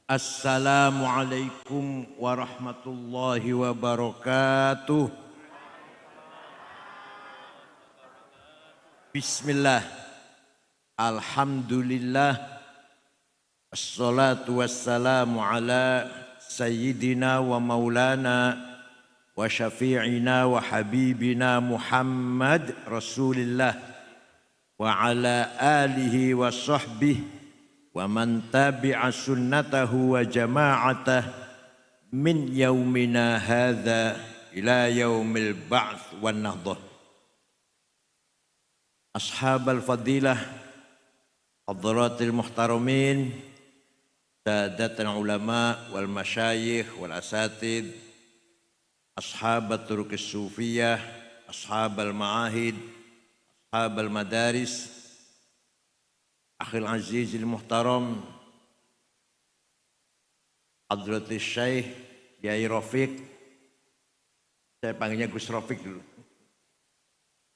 Assalamualaikum warahmatullahi wabarakatuh. Bismillah. Alhamdulillah. Assalatu wassalamu ala sayyidina wa maulana wa syafi'ina wa habibina Muhammad Rasulillah wa ala alihi wa sahbihi wa man tabi'a sunnatahu wa jama'atah min yaumina hadza ila yaumil ba'ts wan nahdhah. Ashabal fadilah, hadratil muhtaramin, sadatul ulama wal masyayikh wal asatid, ashabat turukis sufiyah, ashabal ma'ahid, ashabal madaris, akhil azizil muhtaram, hadratis syekh Yai Rafiq, saya panggilnya Gus Rafiq dulu.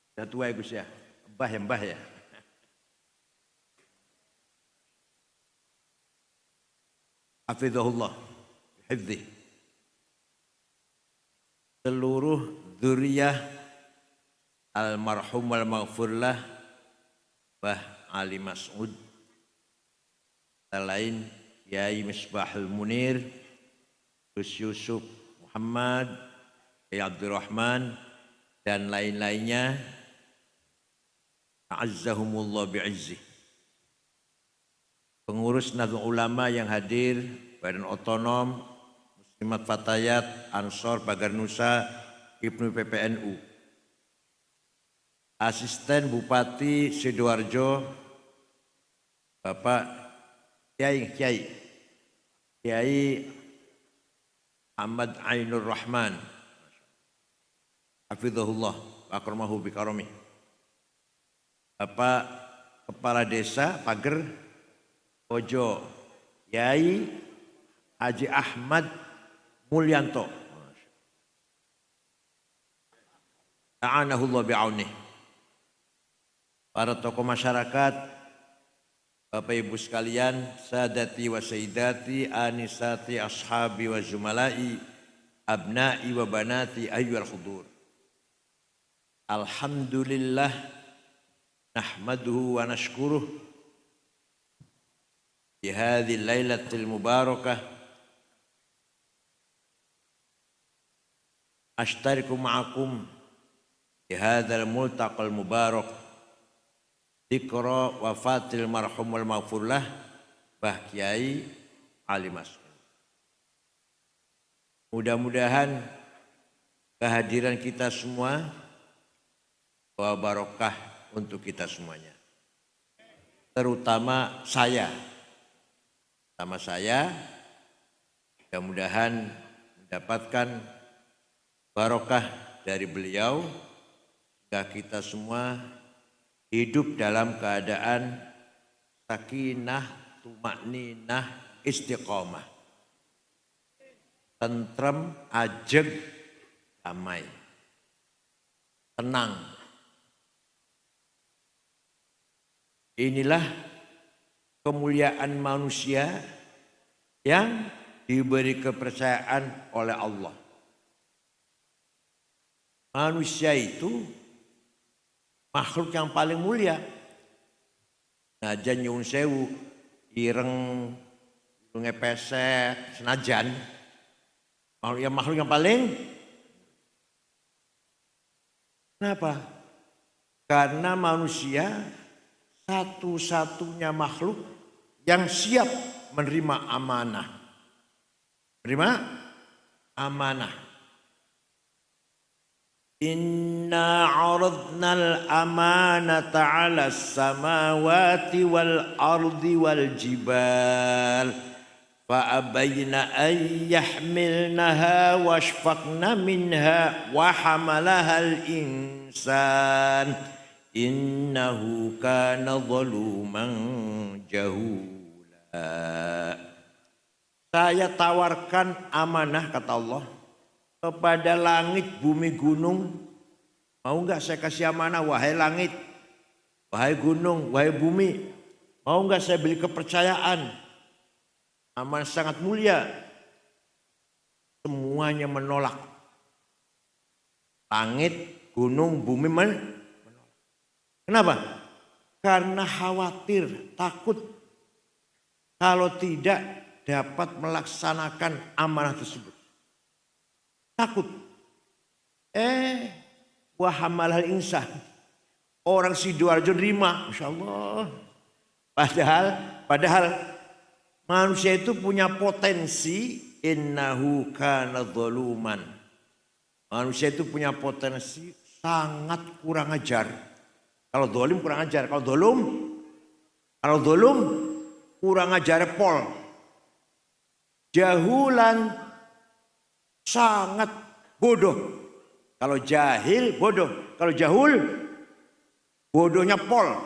Sudah tua ya Gus ya, mbah ya. Hafizahullah, hifdzi. Seluruh dzurriyyah almarhum wal maghfurlah Mbah Ali Mas'ud, lain Yai Misbahul Munir, Gus Yusuf Muhammad, Yai Abdurrahman, dan lain-lainnya. A'azzahumullah bi'izzih. Pengurus Nahdlatul Ulama yang hadir, Badan Otonom, Muslimat Fatayat, Ansor, Pagar Nusa, Ibnu PPNU. Asisten Bupati Sidoarjo, Bapak Kiai Ahmad Ainur Rahman, hafizahullah wa akramahu bi karami. Bapak Kepala Desa Pager Ojo, Kiai Haji Ahmad Mulyanto, ta'anahullah bi'aunih. Para tokoh masyarakat, Bapak Ibu sekalian, sadati wa sayyidati, anisati ashabi wa zumalai, abnai wa banati ayyuhal hudur. Alhamdulillah, nahmaduhu wa nashkuruh di hadhihi lailatul mubarakah. Ashtariku ma'akum di hadzal multaqal mubarak. Dzikra wafatil marhum wal maghfurlah Mbah Kiai Ali Mas'ud. Mudah-mudahan kehadiran kita semua bawa barokah untuk kita semuanya. Terutama saya. Mudah-mudahan mendapatkan barokah dari beliau sehingga kita semua hidup dalam keadaan sakinah, tumakninah, istiqomah, tentrem, ajeg, damai, tenang. Inilah kemuliaan manusia yang diberi kepercayaan oleh Allah. Manusia itu makhluk yang paling mulia. Senajan nyuwun sewu, ireng, ngepesek, senajan makhluk yang paling. Kenapa? Karena manusia satu-satunya makhluk yang siap menerima amanah. Menerima amanah. Inna 'aradnal amanata 'alas samawati wal ardi wal jibal fa abayna an yahmilnaha washfaqna minha wa hamalahal insan innahu kana zaluman jahula. Saya tawarkan amanah, kata Allah, kepada langit, bumi, gunung. Mau enggak saya kasih amanah, wahai langit, wahai gunung, wahai bumi. Mau enggak saya beri kepercayaan amanah sangat mulia. Semuanya menolak. Langit, gunung, bumi menolak. Kenapa? Karena khawatir, takut kalau tidak dapat melaksanakan amanah tersebut. Takut. Wa hamalal insan. Orang Sidoarjo nerima, Masya Allah. Padahal manusia itu punya potensi, innahu kana zaluman. Manusia itu punya potensi sangat kurang ajar. Kalau zalim kurang ajar, kalau zalim kurang ajar pol. Jahulan sangat bodoh. Kalau jahil bodoh, kalau jahul bodohnya pol,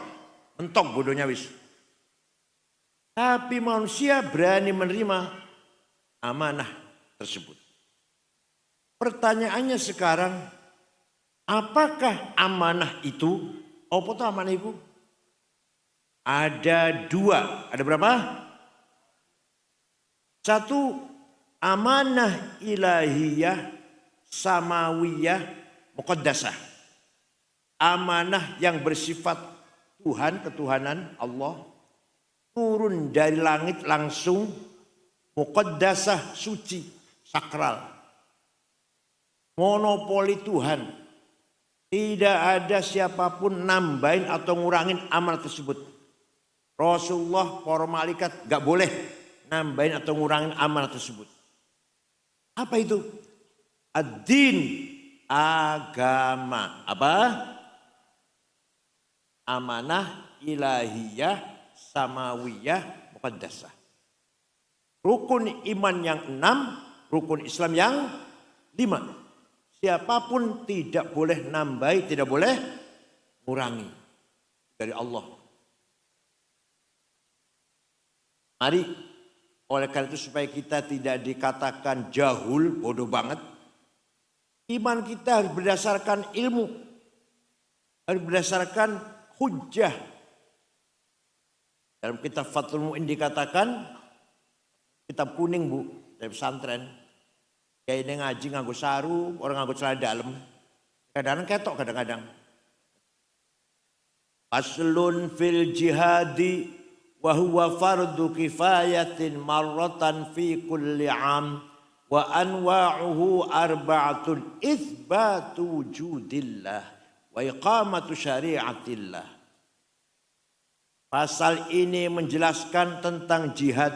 mentok bodohnya wis. Tapi manusia berani menerima amanah tersebut. Pertanyaannya sekarang, apakah amanah itu? Apa itu amanah itu? Ada dua. Ada berapa? Satu, amanah ilahiyah, samawiyah, muqaddasah. Amanah yang bersifat Tuhan, ketuhanan Allah. Turun dari langit langsung, muqaddasah, suci, sakral. Monopoli Tuhan. Tidak ada siapapun nambahin atau ngurangin amanah tersebut. Rasulullah, para malaikat gak boleh nambahin atau ngurangin amanah tersebut. Apa itu? Ad-din, agama. Apa? Amanah ilahiyah, samawiyah, muqaddasah. Rukun iman yang 6, rukun Islam yang 5. Siapapun tidak boleh nambahi, tidak boleh kurangi dari Allah. Mari, oleh karena itu supaya kita tidak dikatakan jahul, bodoh banget. Iman kita harus berdasarkan ilmu. Harus berdasarkan hujjah. Dalam kitab Fathul Mu'in dikatakan, kitab kuning bu, dari pesantren. Kayak ini ngaji nganggo sarung, orang nganggo celana dalam. Kadang-kadang ketok kadang-kadang. Faslun fil jihadi wa huwa fardu kifayatin marratan fi kulli am wa anwa'uhu arba'atun itsbatu wujudillah wa iqamatu syari'atillah. Pasal ini menjelaskan tentang jihad.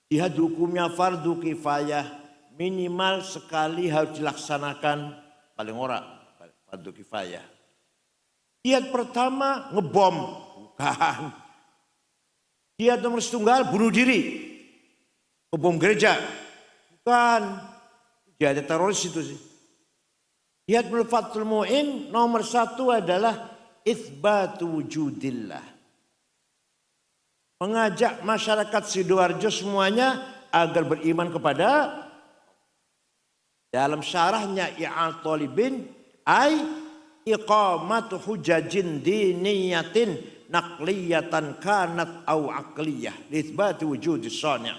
Jihad hukumnya fardu kifayah. Minimal sekali harus dilaksanakan, paling ora fardu kifayah. Jihad pertama ngebom, bukan. Jihad nomor setunggal bunuh diri, ngebom gereja, bukan. Jihad teroris itu sih. Jihad menurut Fathul Mu'in nomor 1 adalah itsbatu wujudillah. Mengajak masyarakat Sidoarjo semuanya agar beriman kepada. Dalam syarahnya I'al Talibin ay iqamatu hujajin diniyatin naqliyatan kanat au aqliyah litsbati wujudi shani'.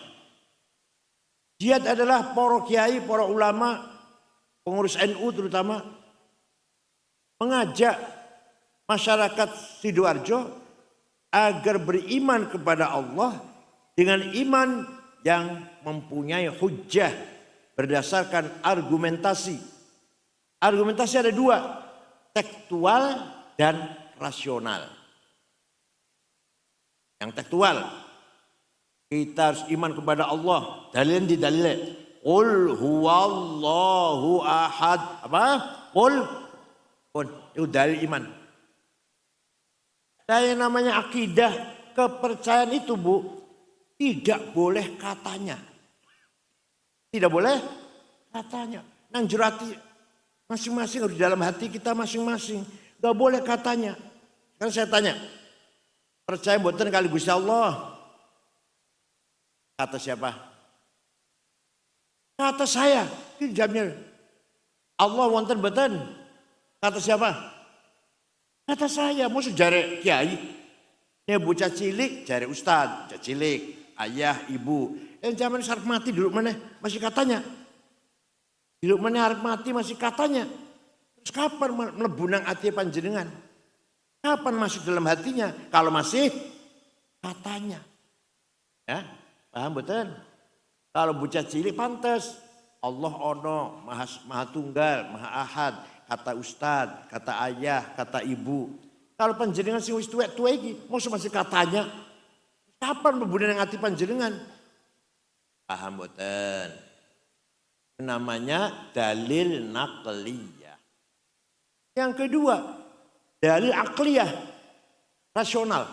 Jihad adalah para kiai, para ulama, pengurus NU terutama mengajak masyarakat Sidoarjo agar beriman kepada Allah dengan iman yang mempunyai hujjah. Berdasarkan argumentasi. Argumentasi ada 2. Tekstual dan rasional. Yang tekstual. Kita harus iman kepada Allah. Dalilin di dalilnya. Qul huwallahu ahad. Apa? Qul. Itu dalil iman. Dan yang namanya akidah. Kepercayaan itu bu. Tidak boleh katanya. Tidak boleh katanya. Nang jurati masing-masing harus di dalam hati kita masing-masing. Gak boleh katanya. Kan saya tanya. Percaya mboten kali Gusti Allah? Kata siapa? Kata saya. Dijawabnya. Allah wonten mboten? Kata siapa? Kata saya. Mau jare kiai. Ya bocah cilik jare ustad. Bocah cilik. Ayah, ibu. Zaman harap mati dulu mana masih katanya. Dulu mana harap mati masih katanya. Terus kapan mlebu nang ati panjenengan? Kapan masuk dalam hatinya? Kalau masih katanya. Ya, paham betul? Kalau bocah cilik pantas. Allah ono, maha tunggal, maha ahad. Kata ustad, kata ayah, kata ibu. Kalau panjenengan sing wis tuwek-tuwek iki, mosok masih katanya. Kapan mlebu nang ati panjenengan? Paham boten? Namanya dalil naqliyah. Yang kedua, dalil akliyah, rasional,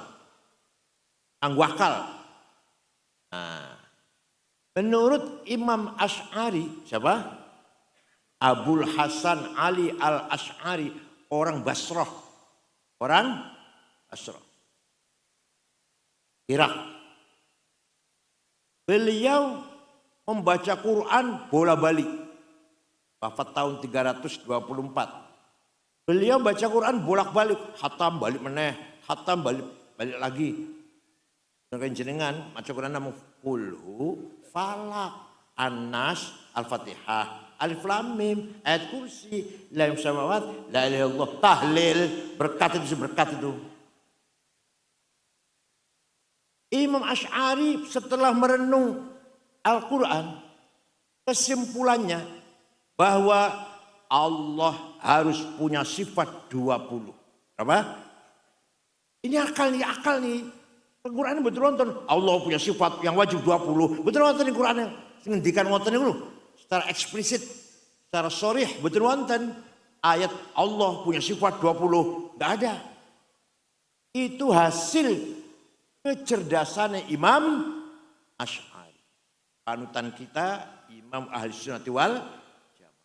anggwakal. Nah, menurut Imam Asy'ari, siapa? Abul Hasan Ali al-Asy'ari, orang Basrah. Orang Basrah. Irak. Beliau membaca Quran bola-balik. Wafat tahun 324. Beliau baca Quran bolak-balik. Khatam balik meneh. Khatam balik lagi. Dengan jenengan maca Quran namung Qulhu, Falak, An-Nas, Al-Fatihah, Alif Lam Mim, ayat kursi, la ilaha samawat, la ilaha illallah, tahlil, berkat itu. Imam Asy'ari setelah merenung Al-Quran, kesimpulannya bahwa Allah harus punya sifat 20. Apa? Ini akal nih. Al-Quran betul nonton. Allah punya sifat yang wajib 20. Betul nonton di Quran yang ngendikan wonten niku secara eksplisit, secara sharih betul nonton ayat Allah punya sifat 20. Enggak ada. Itu hasil kecerdasan Imam Asy'ari. Panutan kita Imam Ahli Sunnati wal Jamaah.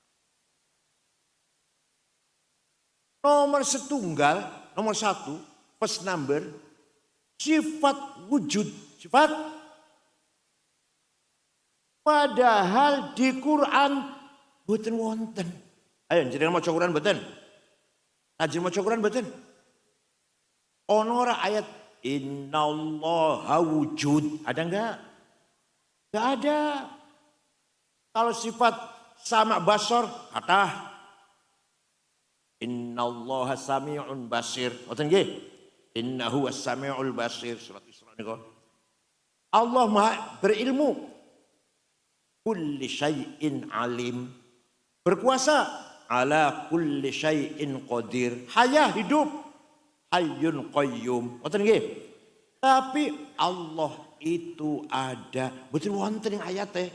Nomor satu, first number, sifat wujud. Sifat. Padahal di Quran boten wonten. Ayo jenengan maca Quran boten? Ajeng maca Quran boten? Ono ora ayat innallaha wujud, ada enggak? Enggak ada. Kalau sifat sama basor, kata innallaha sami'un basir. Ngoten nggih? Innahu was-sami'ul basir, surat Isra niku. Allah Maha berilmu. Kulli syai'in alim. Berkuasa ala kulli syai'in qadir. Hayah hidup. Hayyun qayyum. Ngoten nggih. Tapi Allah itu ada. Betul wonten ing ayate.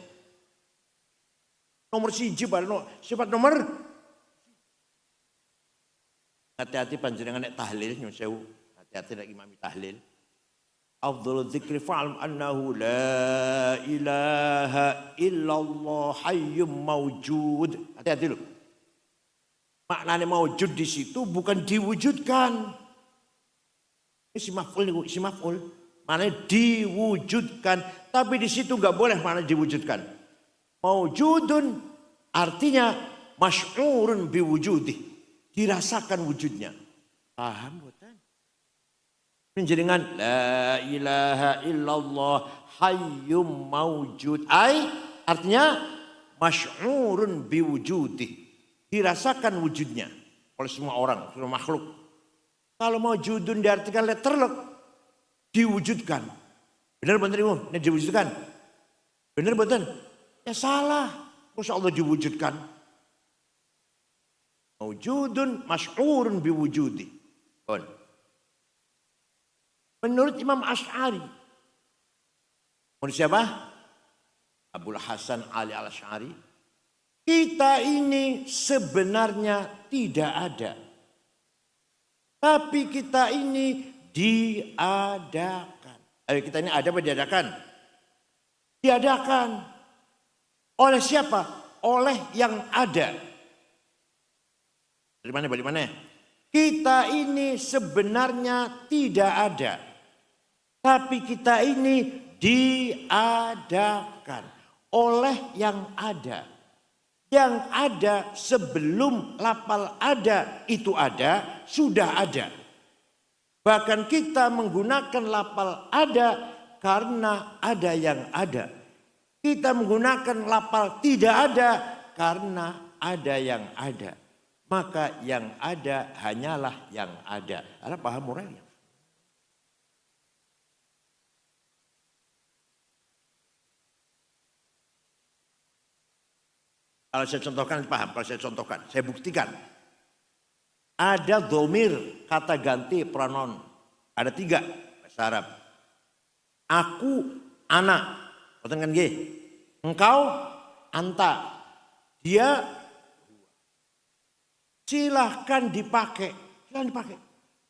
Nomor 1 sifat nomor. Hati-hati panjenengan nek tahlil nyuwun sewu. Hati-hati nek imami tahlil. Afdhalul dzikri fa'lam annahu la ilaha illallah hayyum maujud. Hati-hati lho. Maknanya maujud di situ bukan diwujudkan. Si maf'ul. Mana diwujudkan. Tapi di situ enggak boleh mana diwujudkan. Maujudun artinya masy'urun biwujudih. Dirasakan wujudnya. Paham bukan? Menjadikan la ilaha illallah hayyum maujud. Artinya masy'urun biwujudih. Dirasakan wujudnya oleh semua orang, semua makhluk. Kalau maujudun diartikan letterlock, diwujudkan. Benar benar ibu, ini diwujudkan. Benar betul. Ya salah. Masa Allah diwujudkan. Maujudun masy'urun biwujudi. Menurut Imam Asy'ari. Menurut siapa? Abul Hasan Ali al-Asy'ari. Kita ini sebenarnya tidak ada. Tapi kita ini diadakan. Kita ini ada apa diadakan? Diadakan. Oleh siapa? Oleh yang ada. Dari mana? Balik mana? Kita ini sebenarnya tidak ada. Tapi kita ini diadakan. Oleh yang ada. Yang ada sebelum lafal ada itu ada, sudah ada. Bahkan kita menggunakan lafal ada karena ada yang ada. Kita menggunakan lafal tidak ada karena ada yang ada. Maka yang ada hanyalah yang ada. Anda paham moralnya? Kalau saya contohkan paham, kalau saya contohkan, saya buktikan. Ada dhamir kata ganti pronoun. Ada 3 bahasa Arab. Aku, anak. Kan engkau, anta. Dia, silahkan dipakai. Silahkan dipakai.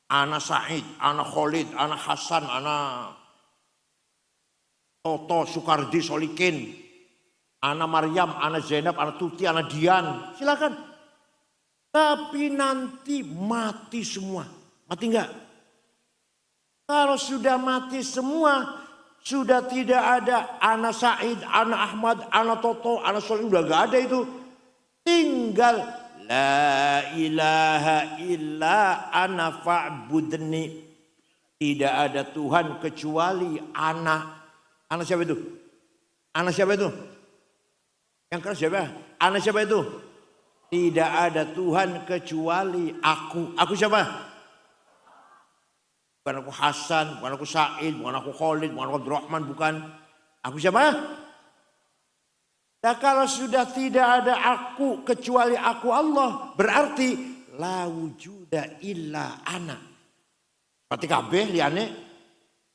Ana Said, ana Khalid, ana Hasan, ana Toto, Sukardi, Solikin. Ana Maryam, ana Zainab, ana Tuti, ana Dian. Silakan. Tapi nanti mati semua. Mati enggak? Kalau sudah mati semua, sudah tidak ada ana Said, ana Ahmad, ana Toto, ana Solikin. Udah enggak ada itu. Tinggal la ilaha illa ana fa'budni. Tidak ada Tuhan kecuali ana. Ana siapa itu? Ana siapa itu? Yang keras siapa? Ana siapa itu? Tidak ada Tuhan kecuali aku. Aku siapa? Bukan aku Hasan, bukan aku Said, bukan aku Khalid, bukan aku Abdurrahman, bukan. Aku siapa? Nah kalau sudah tidak ada aku kecuali aku Allah, berarti la wujuda illa ana. Berarti kabeh liane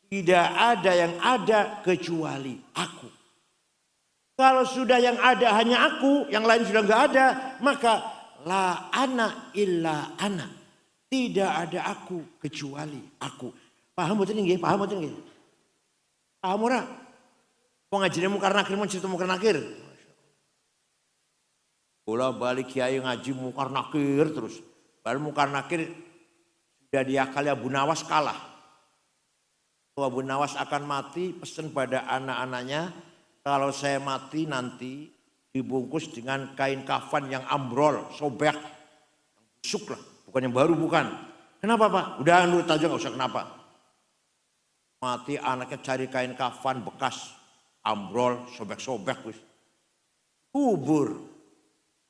tidak ada yang ada kecuali aku. Kalau sudah yang ada hanya aku, yang lain sudah enggak ada, maka la ana illa ana. Tidak ada aku kecuali aku. Paham betul nggih? Paham betul nggih? Paham ora? Wong ngajine mungkar nakir, mau cerita mungkar nakir. Bola balik kiai ngaji mungkar nakir terus. Baru mungkar nakir sudah diakali Abu Nawas kalah. Abu Nawas akan mati, pesan pada anak-anaknya, kalau saya mati nanti dibungkus dengan kain kafan yang ambrol, sobek, busuk lah, bukan yang baru, bukan. Kenapa Pak? Udah nurut aja nggak usah kenapa. Mati anaknya cari kain kafan bekas, ambrol, sobek-sobek, wis. Kubur.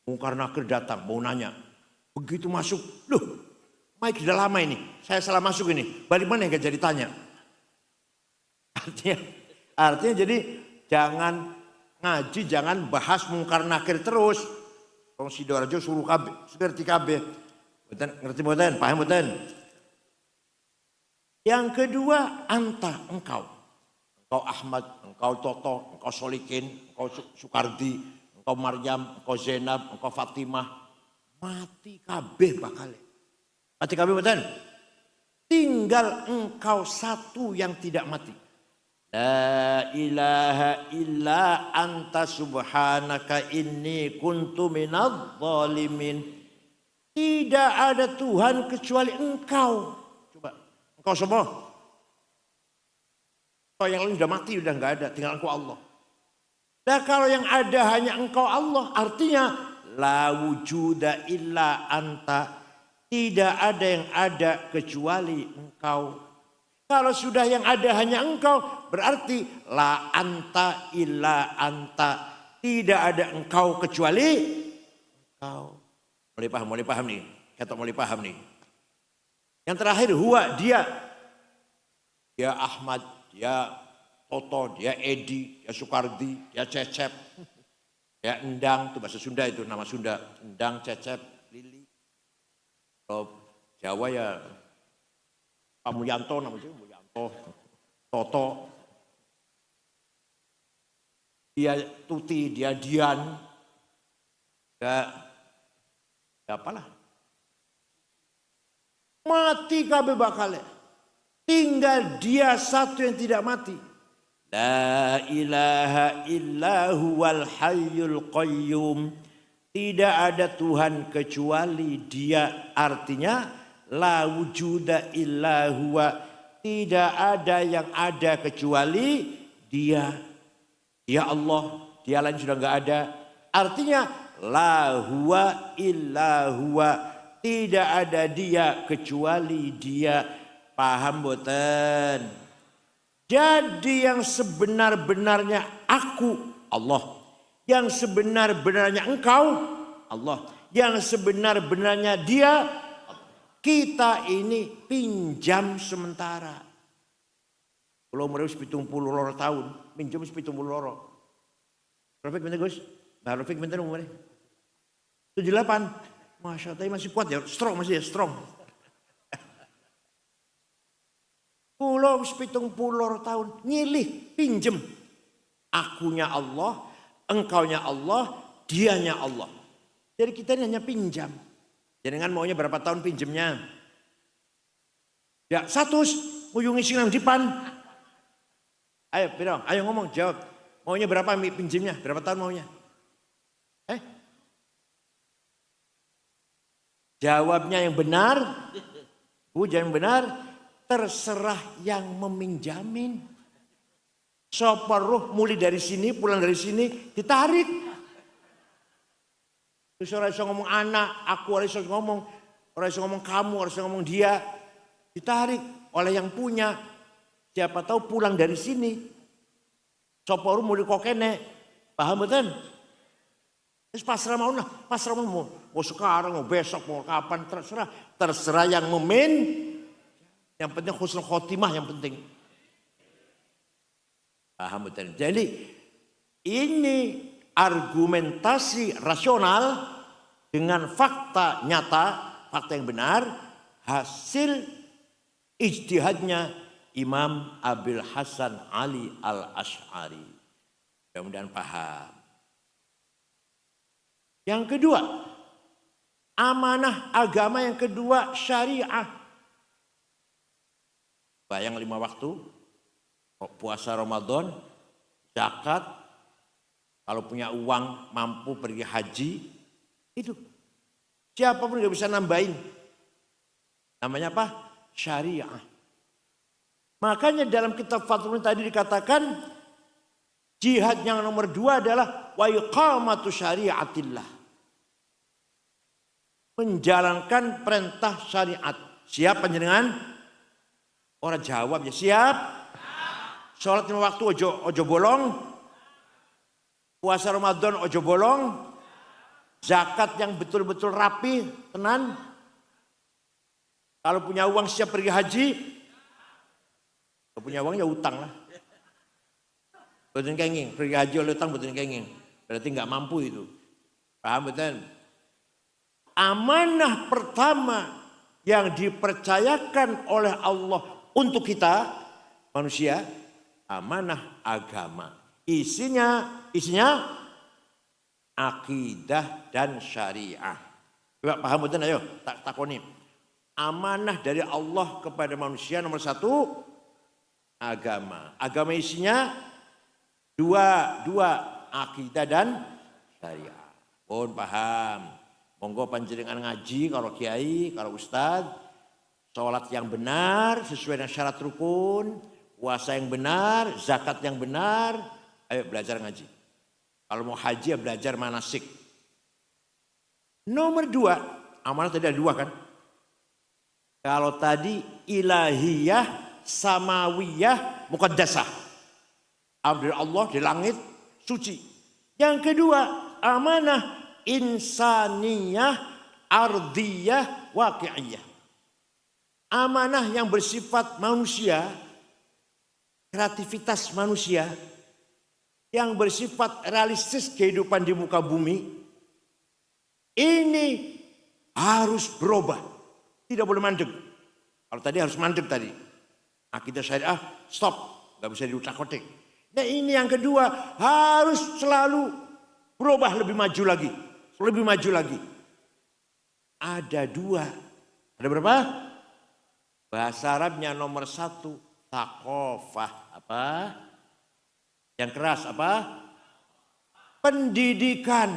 Mungkar nakir datang, mau nanya. Begitu masuk, loh, Mike sudah lama ini, saya salah masuk ini. Balik mana yang gak jadi tanya? Artinya jadi jangan ngaji, jangan bahas mungkar nakir terus. Kalau Sidoarjo suruh kabeh, ngerti kabeh. Ngerti boten, paham boten? Yang kedua, anta, engkau. Engkau Ahmad, engkau Toto, engkau Solikin, engkau Sukardi, engkau Maryam, engkau Zainab, engkau Fatimah. Mati kabeh bakal. Mati kabeh boten? Tinggal engkau satu yang tidak mati. La ilaha illa anta subhanaka inni kuntu minadh dhalimin. Tidak ada Tuhan kecuali engkau. Coba, engkau semua. Kalau yang lain sudah mati, sudah enggak ada, tinggal engkau Allah. Nah kalau yang ada hanya engkau Allah, artinya la wujuda illa anta. Tidak ada yang ada kecuali engkau. Kalau sudah yang ada hanya engkau, berarti la anta illa anta. Tidak ada engkau kecuali engkau. Mulai paham nih. Kata mulai paham nih. Yang terakhir huwa, dia. Dia Ahmad, dia Toto, dia Edi, dia Sukardi, dia Cecep. Dia Endang, itu bahasa Sunda itu, nama Sunda. Endang, Cecep, Lili. Kalau Jawa ya Pak Mulyanto namanya, Mulyanto, Toto, dia Tuti, dia Dian, ya apalah. Mati kabeh bakal. Tinggal dia satu yang tidak mati. La ilaha illa huwal hayyul qayyum. Tidak ada Tuhan kecuali dia, artinya la wujuda illa huwa. Tidak ada yang ada kecuali dia. Dia Allah, dia lain sudah enggak ada. Artinya la huwa illa huwa. Tidak ada dia kecuali dia. Paham boten? Jadi yang sebenar-benarnya aku Allah. Yang sebenar-benarnya engkau, Allah. Yang sebenar-benarnya dia, kita ini pinjam sementara. Kalau mereka 70 tahun, pinjam 70 loro. Rafiq bentar Gus, Mbak Rafiq bentar umurnya. 78, Masya Allah masih kuat ya, strong masih ya, strong. Pulau 70 tahun, nyilih, pinjem. Akunya Allah, engkaunya Allah, dianya Allah. Jadi kita ini hanya pinjam. Jangan maunya berapa tahun pinjemnya. Ya 100, nguyungi silang dipan. Ayo Pirong, ayo ngomong, jawab. Maunya berapa pinjemnya, berapa tahun maunya? Jawabnya yang benar, jangan benar, terserah yang meminjamin. Soparuh mulai dari sini, pulang dari sini, ditarik. Terus orang bisa ngomong anak, aku orang bisa ngomong, orang bisa ngomong kamu, orang bisa ngomong dia. Ditarik oleh yang punya. Siapa tahu pulang dari sini. Soparuh mulai kokene, paham betul? Terus pasrah mau nah, pasrah mau sekarang, mau besok, mau kapan, terserah. Terserah yang yang penting husnul khotimah yang penting. Paham betul? Jadi ini argumentasi rasional dengan fakta nyata, fakta yang benar, hasil ijtihadnya Imam Abil Hasan Ali Al-Asy'ari. Mudah-mudahan paham. Yang kedua, amanah agama yang kedua syariah. Bayang 5 waktu, puasa Ramadan, zakat, kalau punya uang mampu pergi haji, itu. Siapapun gak bisa nambahin. Namanya apa? Syariah. Makanya dalam kitab Fathul tadi dikatakan, jihad yang nomor 2 adalah wa iqamatu syariatillah. Menjalankan perintah syariat. Siap panjenengan? Orang jawab ya siap. Sholat 5 waktu ojo bolong. Puasa Ramadan ojo bolong. Zakat yang betul-betul rapi, tenan. Kalau punya uang siap pergi haji. Kalau punya uang ya utang lah. Betul kenging, pergi haji oleh utang betul kenging. Berarti nggak mampu itu. Paham betul? Amanah pertama yang dipercayakan oleh Allah untuk kita manusia, amanah agama. Isinya akidah dan syariah. Coba paham betul ayo tak takoni. Amanah dari Allah kepada manusia nomor 1 agama. Agama isinya dua akidah dan syariah. Pun paham. Monggo panjenengan ngaji kalau kiai, kalau ustad, sholat yang benar sesuai dengan syarat rukun, puasa yang benar, zakat yang benar, ayo belajar ngaji. Kalau mau haji ya belajar manasik. Nomor 2, amanah tadi ada 2 kan? Kalau tadi ilahiyah, samawiyah, muqaddasah. Amri Allah di langit suci. Yang kedua, amanah insaniyah, ardiyah, waqi'iyah. Amanah yang bersifat manusia, kreativitas manusia, yang bersifat realistis kehidupan di muka bumi, ini harus berubah. Tidak boleh mandek. Kalau tadi harus mandek tadi. Akidah syariah, stop. Gak bisa diutak-utik. Nah ini yang kedua, harus selalu berubah lebih maju lagi. Lebih maju lagi. Ada 2. Ada berapa? Bahasa Arabnya nomor 1. Thaqafah. Apa? Yang keras apa? Pendidikan.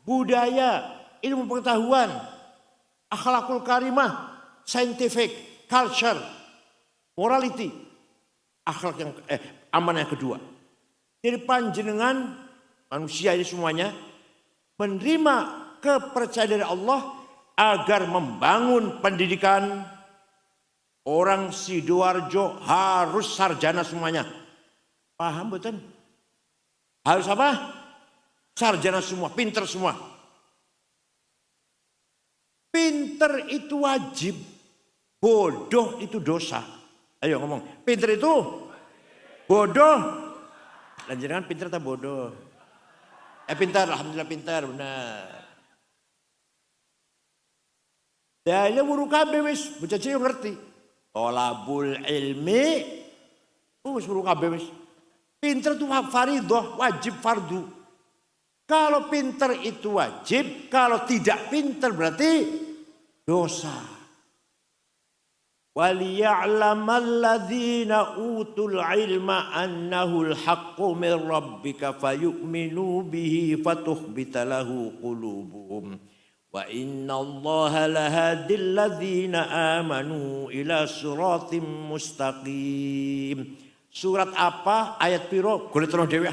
Budaya. Ilmu pengetahuan. Akhlakul karimah. Scientific. Culture. Morality. Akhlak yang amanah yang kedua. Jadi panjenengan manusia ini semuanya menerima kepercayaan dari Allah agar membangun pendidikan. Orang Sidoarjo harus sarjana semuanya. Paham betul? Harus apa? Sarjana semua, pinter semua. Pinter itu wajib, bodoh itu dosa. Ayo ngomong, pinter itu bodoh. Dan jangan pinter atau bodoh. Pintar, alhamdulillah pintar, benar. Ya ini wuru kabeh wis, bocah cilik ngerti. Thalabul ilmi, wis wuru kabeh wis. Pinter itu fardhu, wajib fardu. Kalau pinter itu wajib, kalau tidak pinter berarti dosa. وَلِيَعْلَمَ الَّذِينَ أُوتُوا الْعِلْمَ أَنَّهُ الْحَقُّ مِنْ رَبِّكَ فَيُؤْمِنُوا بِهِ فَتُخْبِتَ لَهُ قُلُوبُهُمْ وَإِنَّ اللَّهَ لَهَادِ الَّذِينَ آمَنُوا إِلَى صِرَاطٍ مُسْتَقِيمٍ. Surat apa, ayat piro, golek terus dhewe.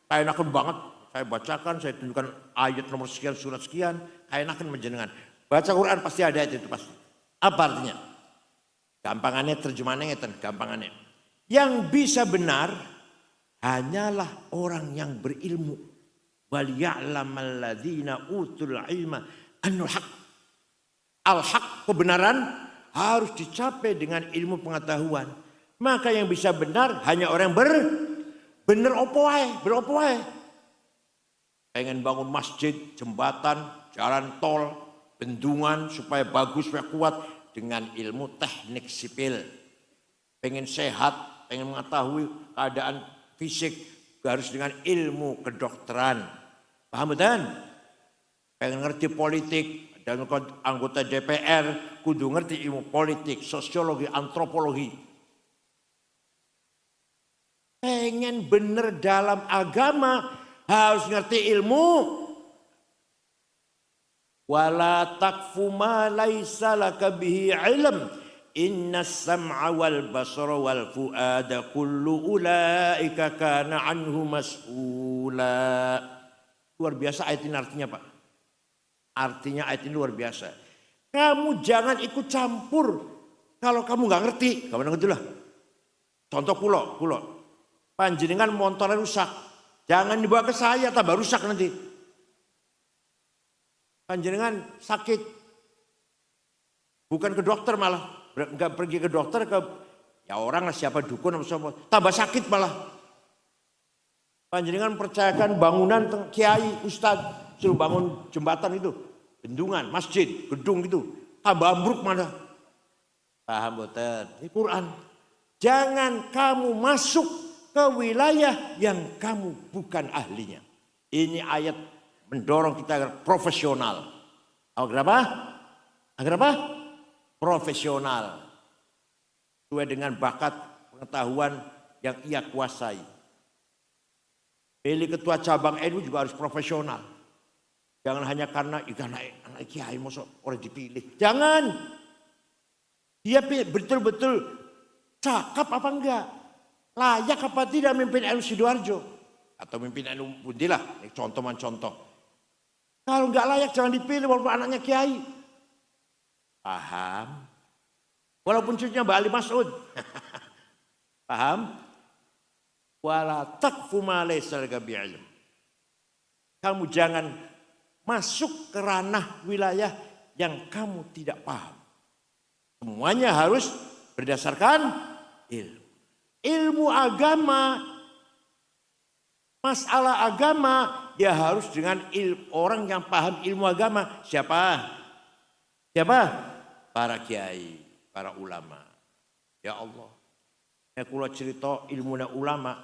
Kaenaken banget, saya bacakan, saya tunjukkan ayat nomor sekian, surat sekian, kaenaken menjenengan. Baca Quran pasti ada ayat itu pasti. Apa artinya? Gampangannya terjemahannya ngeten, gampangannya. Yang bisa benar hanyalah orang yang berilmu. Wal ya'lamal ladzina utul ilma annal haq. Al-haq, kebenaran harus dicapai dengan ilmu pengetahuan. Maka yang bisa benar hanya orang bener opo wae, beropo wae. Pengen bangun masjid, jembatan, jalan tol, bendungan supaya bagus, supaya kuat. Dengan ilmu teknik sipil. Pengen sehat, pengen mengetahui keadaan fisik, harus dengan ilmu kedokteran. Paham betul? Pengen ngerti politik, dan anggota DPR, kudu ngerti ilmu politik, sosiologi, antropologi. Pengen bener dalam agama, harus ngerti ilmu. Wala taqfu ma laisa laka bihi ilm innas sam'a wal basara wal fuada kullu ulaika kana anhu mas'ula. Luar biasa ayat ini artinya Pak. Artinya ayat ini luar biasa. Kamu jangan ikut campur kalau kamu nggak ngerti. Kamu ngerti lah. Contoh kulo. Panjenengan motornya rusak. Jangan dibawa ke saya, tambah rusak nanti. Panjenengan sakit, bukan ke dokter malah, nggak pergi ke dokter ke ya orang lah siapa dukun atau siapa, tambah sakit malah. Panjenengan percayakan bangunan kiai, ustadz suruh bangun jembatan itu, bendungan, masjid, gedung itu, tambah ambruk malah. Paham betul? Ini Quran. Jangan kamu masuk ke wilayah yang kamu bukan ahlinya. Ini ayat mendorong kita agar profesional. Agar apa? Agar apa? Profesional. Sesuai dengan bakat pengetahuan yang ia kuasai. Pilih ketua cabang NU juga harus profesional. Jangan hanya karena anak kiai mosok orang dipilih. Jangan. Dia betul-betul cakap apa enggak? Layak apa tidak memimpin NU Sidoarjo? Atau memimpin NU Bundilah, contoh. Kalau nggak layak jangan dipilih walaupun anaknya kiai. Paham? Walaupun cucunya Mbak Ali Mas'ud. Paham? Wala taqfu ma laysa laka bi'ilm. Kamu jangan masuk ke ranah wilayah yang kamu tidak paham. Semuanya harus berdasarkan ilmu. Ilmu agama, masalah agama, dia harus dengan orang yang paham ilmu agama. Siapa? Para kiai, para ulama. Ya Allah. Ya kula cerita ilmu ulama.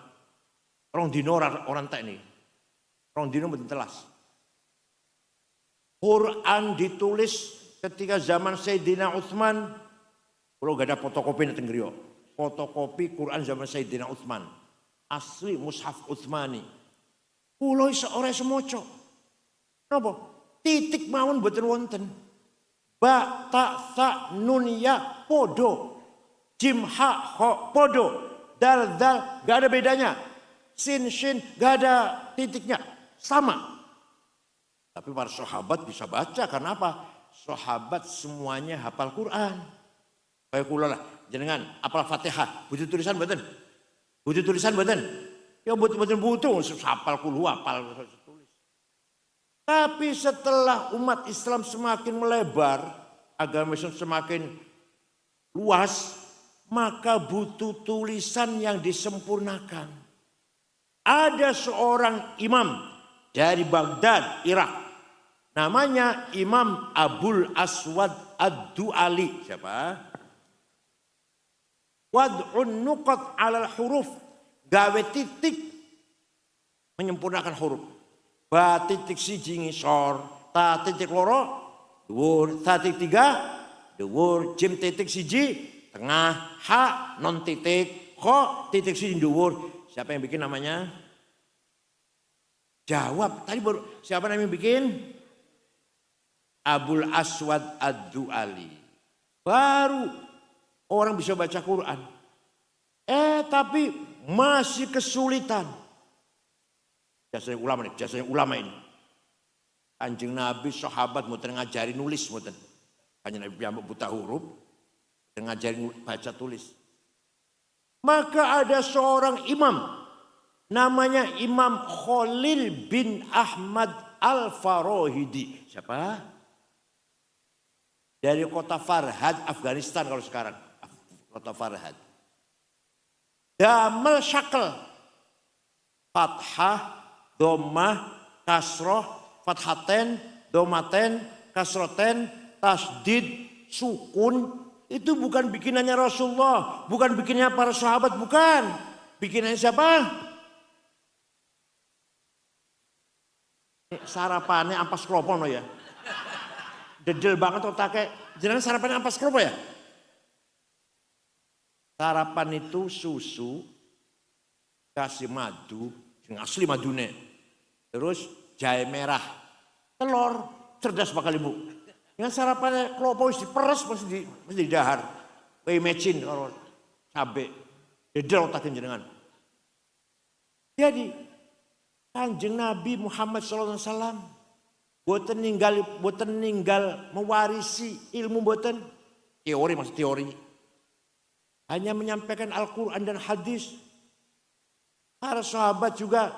Rong dino orang tak ini. Rong dino mboten telas. Quran ditulis ketika zaman Sayyidina Utsman. Kula gak ada fotokopi nang griya. Fotokopi Quran zaman Sayyidina Utsman. Asli mushaf Utsmani. Kulo iso ora iso maca. Napa? Titik mawon mboten wonten. Ba, ta, sa, nun, ya podo. Jim, ha, ho podo. Dal, gak ada bedanya. Sin, shin gak ada titiknya. Sama. Tapi para sahabat bisa baca. Karena apa? Sahabat semuanya hafal Quran. Kayak kulo lah. Jenengan hafal Fatihah. Butuh tulisan mboten? Butuh tulisan mboten? Ya betul-betul butuh, hafal kulhu, hafal tulis. Tapi setelah umat Islam semakin melebar, agama Islam semakin luas, maka butuh tulisan yang disempurnakan. Ada seorang imam dari Baghdad, Irak. Namanya Imam Abul Aswad Ad-Du'ali. Siapa? Wad'un nuqat 'alal huruf. Gawe titik menyempurnakan huruf. Ba titik siji ngisor, ta titik loro dhuwur, ta titik tiga dhuwur, jim titik siji tengah, ha non titik, kho titik siji dhuwur. Siapa yang bikin namanya? Jawab. Tadi baru siapa namanya yang bikin? Abul Aswad Ad-Du'ali. Baru orang bisa baca Quran. Tapi masih kesulitan. Jasanya ulama ini. Kanjeng Nabi, sahabat mau ngajari nulis. Kanjeng Nabi yang buta huruf. Ngajari baca tulis. Maka ada seorang imam. Namanya Imam Khalil bin Ahmad Al-Farahidi. Siapa? Dari kota Farhad, Afghanistan kalau sekarang. Kota Farhad. Damel syakel. Fathah, domah, kasroh, fathaten, domaten, kasroten, tasdid, sukun. Itu bukan bikinannya Rasulullah. Bukan bikinannya para sahabat, bukan. Bikinannya siapa? Sarapannya ampas klopo no ya. Dedel banget otaknya. Jangan sarapannya ampas klopo ya. Sarapan itu susu, kasih madu, yang asli madune. Terus jahe merah, telur, cerdas bakal ibu. Dengan sarapannya klopo isi peres mesti di dahar. Kayak mecin kalau cabe. Dedel otaknya jenengan. Jadi Kanjeng Nabi Muhammad SAW boten ninggal mewarisi ilmu boten teori, maksud teori. Hanya menyampaikan Al-Quran dan hadis. Para sahabat juga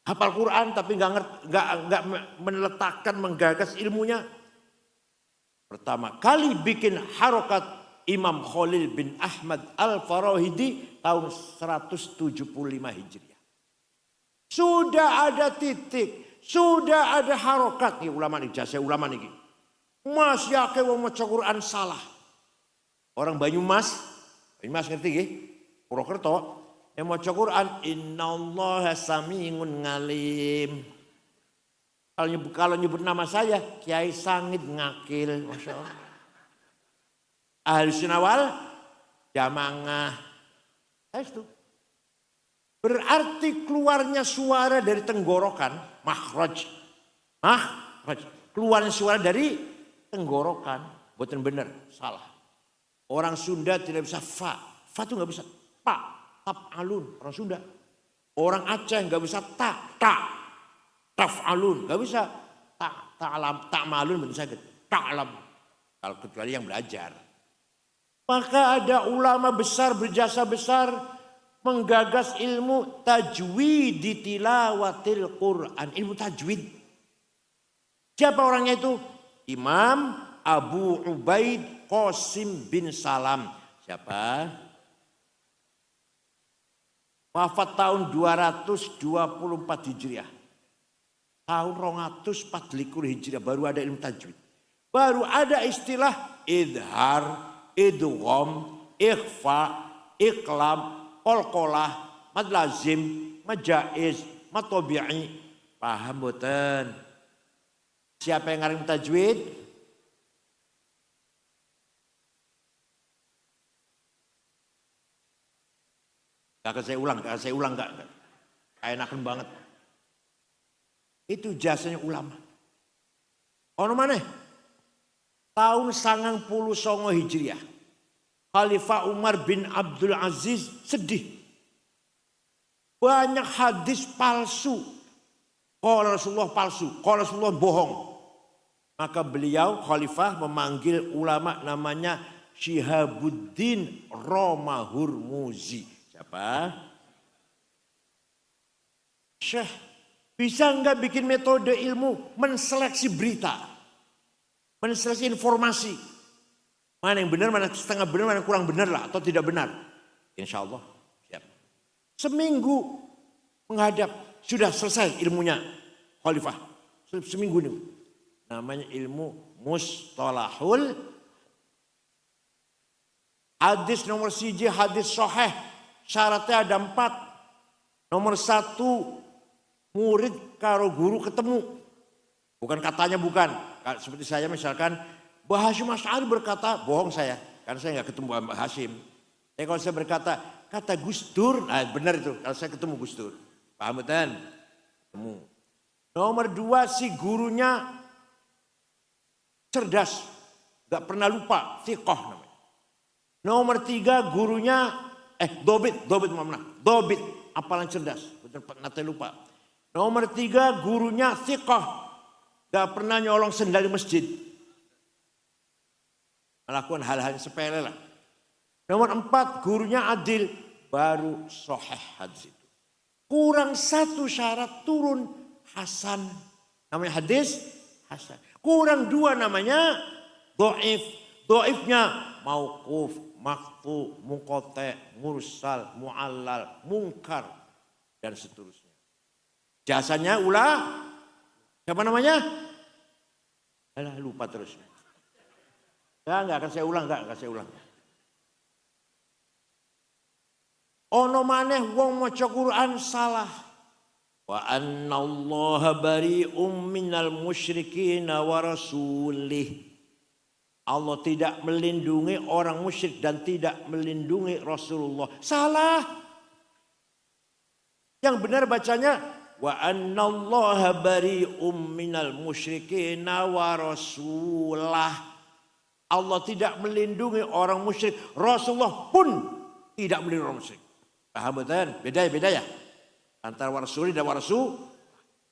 hafal Quran tapi nggak meletakkan, menggagas ilmunya. Pertama kali bikin harokat Imam Khalil bin Ahmad Al-Farahidi tahun 175 Hijriah. Sudah ada titik, sudah ada harokat. Nih ulama nih, jasa ulama nih. Mas yake wong maca Quran salah. Orang Banyumas ngerti nggih? Purwokerto yang maca Quran innallaha samiun ngalim. Kalau nyebut nama saya Kiai Sangit Ngakil, Masya Allah. Ahli Sunawal Jamangah. Itu. Berarti keluarnya suara dari tenggorokan, makhraj. Keluarnya suara dari tenggorokan, bukan benar, salah. Orang Sunda tidak bisa fa itu nggak bisa. Pa, tap alun, orang Sunda. Orang Aceh nggak bisa taf alun, nggak bisa. Tak malun benar sakit. Ta'lam, kalau kecuali yang belajar. Maka ada ulama besar berjasa besar menggagas ilmu tajwid di tilawatil Quran. Ilmu tajwid. Siapa orangnya itu? Imam Abu Ubaid Qasim bin Salam. Siapa? Wafat tahun 224 Hijriah. Tahun 224 Hijriah baru ada ilmu tajwid. Baru ada istilah idhar, idgham, ikhfa, iqlam, qalqalah, mad lazim, majaiz, mad tabi'i. Paham boten? Siapa yang ngarang tajwid? Gak saya ulang gak. Enakan banget. Itu jasanya ulama. Ono maneh? Tahun 99 Hijriah. Khalifah Umar bin Abdul Aziz sedih. Banyak hadis palsu. Qala Rasulullah palsu. Qala Rasulullah bohong. Maka beliau khalifah memanggil ulama namanya Syihabuddin Roma Hurmuzi. Siapa? Syekh, bisa enggak bikin metode ilmu menseleksi berita, menseleksi informasi, mana yang benar, mana setengah benar, mana kurang benar lah atau tidak benar. Insya Allah siap. Seminggu menghadap sudah selesai ilmunya khalifah. Seminggu ini namanya ilmu mustalahul hadis. Nomor 1 hadis sahih, syaratnya ada 4. Nomor 1, murid karo guru ketemu. Bukan katanya, bukan. Seperti saya misalkan, Mbah Hasyim Asy'ari berkata, bohong saya. Karena saya nggak ketemu Mbah Hasyim. Tapi kalau saya berkata, kata Gus Dur, nah benar itu. Kalau saya ketemu Gus Dur. Paham betul? Ketemu. Nomor 2, si gurunya cerdas. Gak pernah lupa, thiqah namanya. Nomor 3, gurunya, dobit, apalan cerdas. Nanti lupa. Nomor 3, gurunya thiqah. Gak pernah nyolong sendal di masjid. Melakukan hal-hal yang sepele lah. Nomor 4, gurunya adil. Baru sahih hadis itu. Kurang 1 syarat, turun hasan. Namanya hadis hasan. Kurang 2 namanya dhaif. Dhaifnya mauquf, maqtu, munqati', mursal, mu'allal, munkar dan seterusnya. Jasanya siapa namanya? Alah, lupa terus. Enggak akan saya ulang, enggak saya ulang. Ono maneh wong maca Quran salah. Wa annallaha bari'um minal musyrikin wa rasulih. Allah tidak melindungi orang musyrik dan tidak melindungi Rasulullah. Salah. Yang benar bacanya wa annallaha bari'um minal musyrikin wa rasulah. Allah tidak melindungi orang musyrik. Rasulullah pun tidak melindungi orang musyrik. Paham betul? Beda ya. Antara warasuli dan warasul.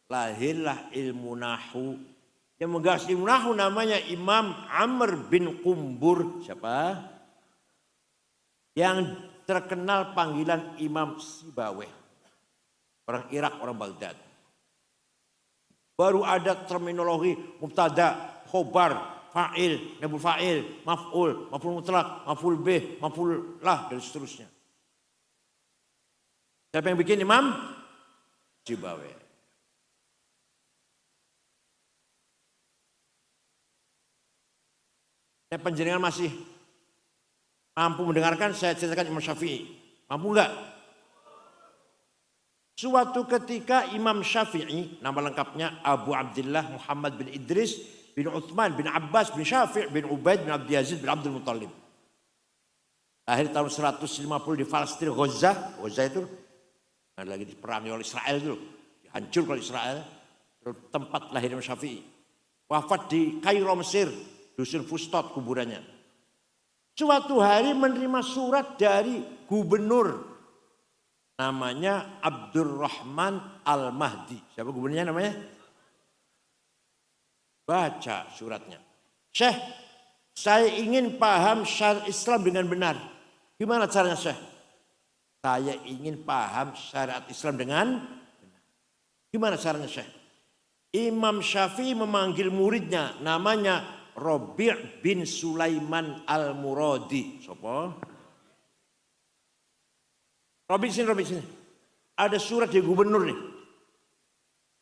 Lahirlah ilmu nahu. Yang menggagas ilmu nahu namanya Imam Amr bin Qumbur. Siapa? Yang terkenal panggilan Imam Sibawayh. Orang Irak, orang Baghdad. Baru ada terminologi mubtada, khobar, fa'il, naibul fa'il, maf'ul, maf'ul mutlak, maf'ul bih, maf'ul lah dan seterusnya. Siapa yang bikin? Imam Sibawayh. Penjaringan masih mampu mendengarkan, saya ceritakan Imam Syafi'i. Mampu enggak? Suatu ketika Imam Syafi'i, nama lengkapnya Abu Abdullah Muhammad bin Idris bin Uthman bin Abbas bin Syafi' bin Ubaid bin Abdul Yazid bin Abdul Muttalib. Lahir tahun 150 di Palestina, Gaza. Gaza itu lagi diperangi oleh Israel dulu. Hancur oleh Israel. Tempat lahir Imam Syafi'i. Wafat di Kairo, Mesir. Dusun Fustot kuburannya. Suatu hari menerima surat dari gubernur. Namanya Abdurrahman Al-Mahdi. Siapa gubernurnya namanya? Baca suratnya. Syekh, saya ingin paham syariat Islam dengan benar. Gimana caranya Syekh? Saya ingin paham syariat Islam dengan benar. Gimana caranya Syekh? Imam Syafi'i memanggil muridnya namanya Rabi' bin Sulaiman Al-Muradi. Sopo? Rabi' sini. Ada surat dari gubernur nih.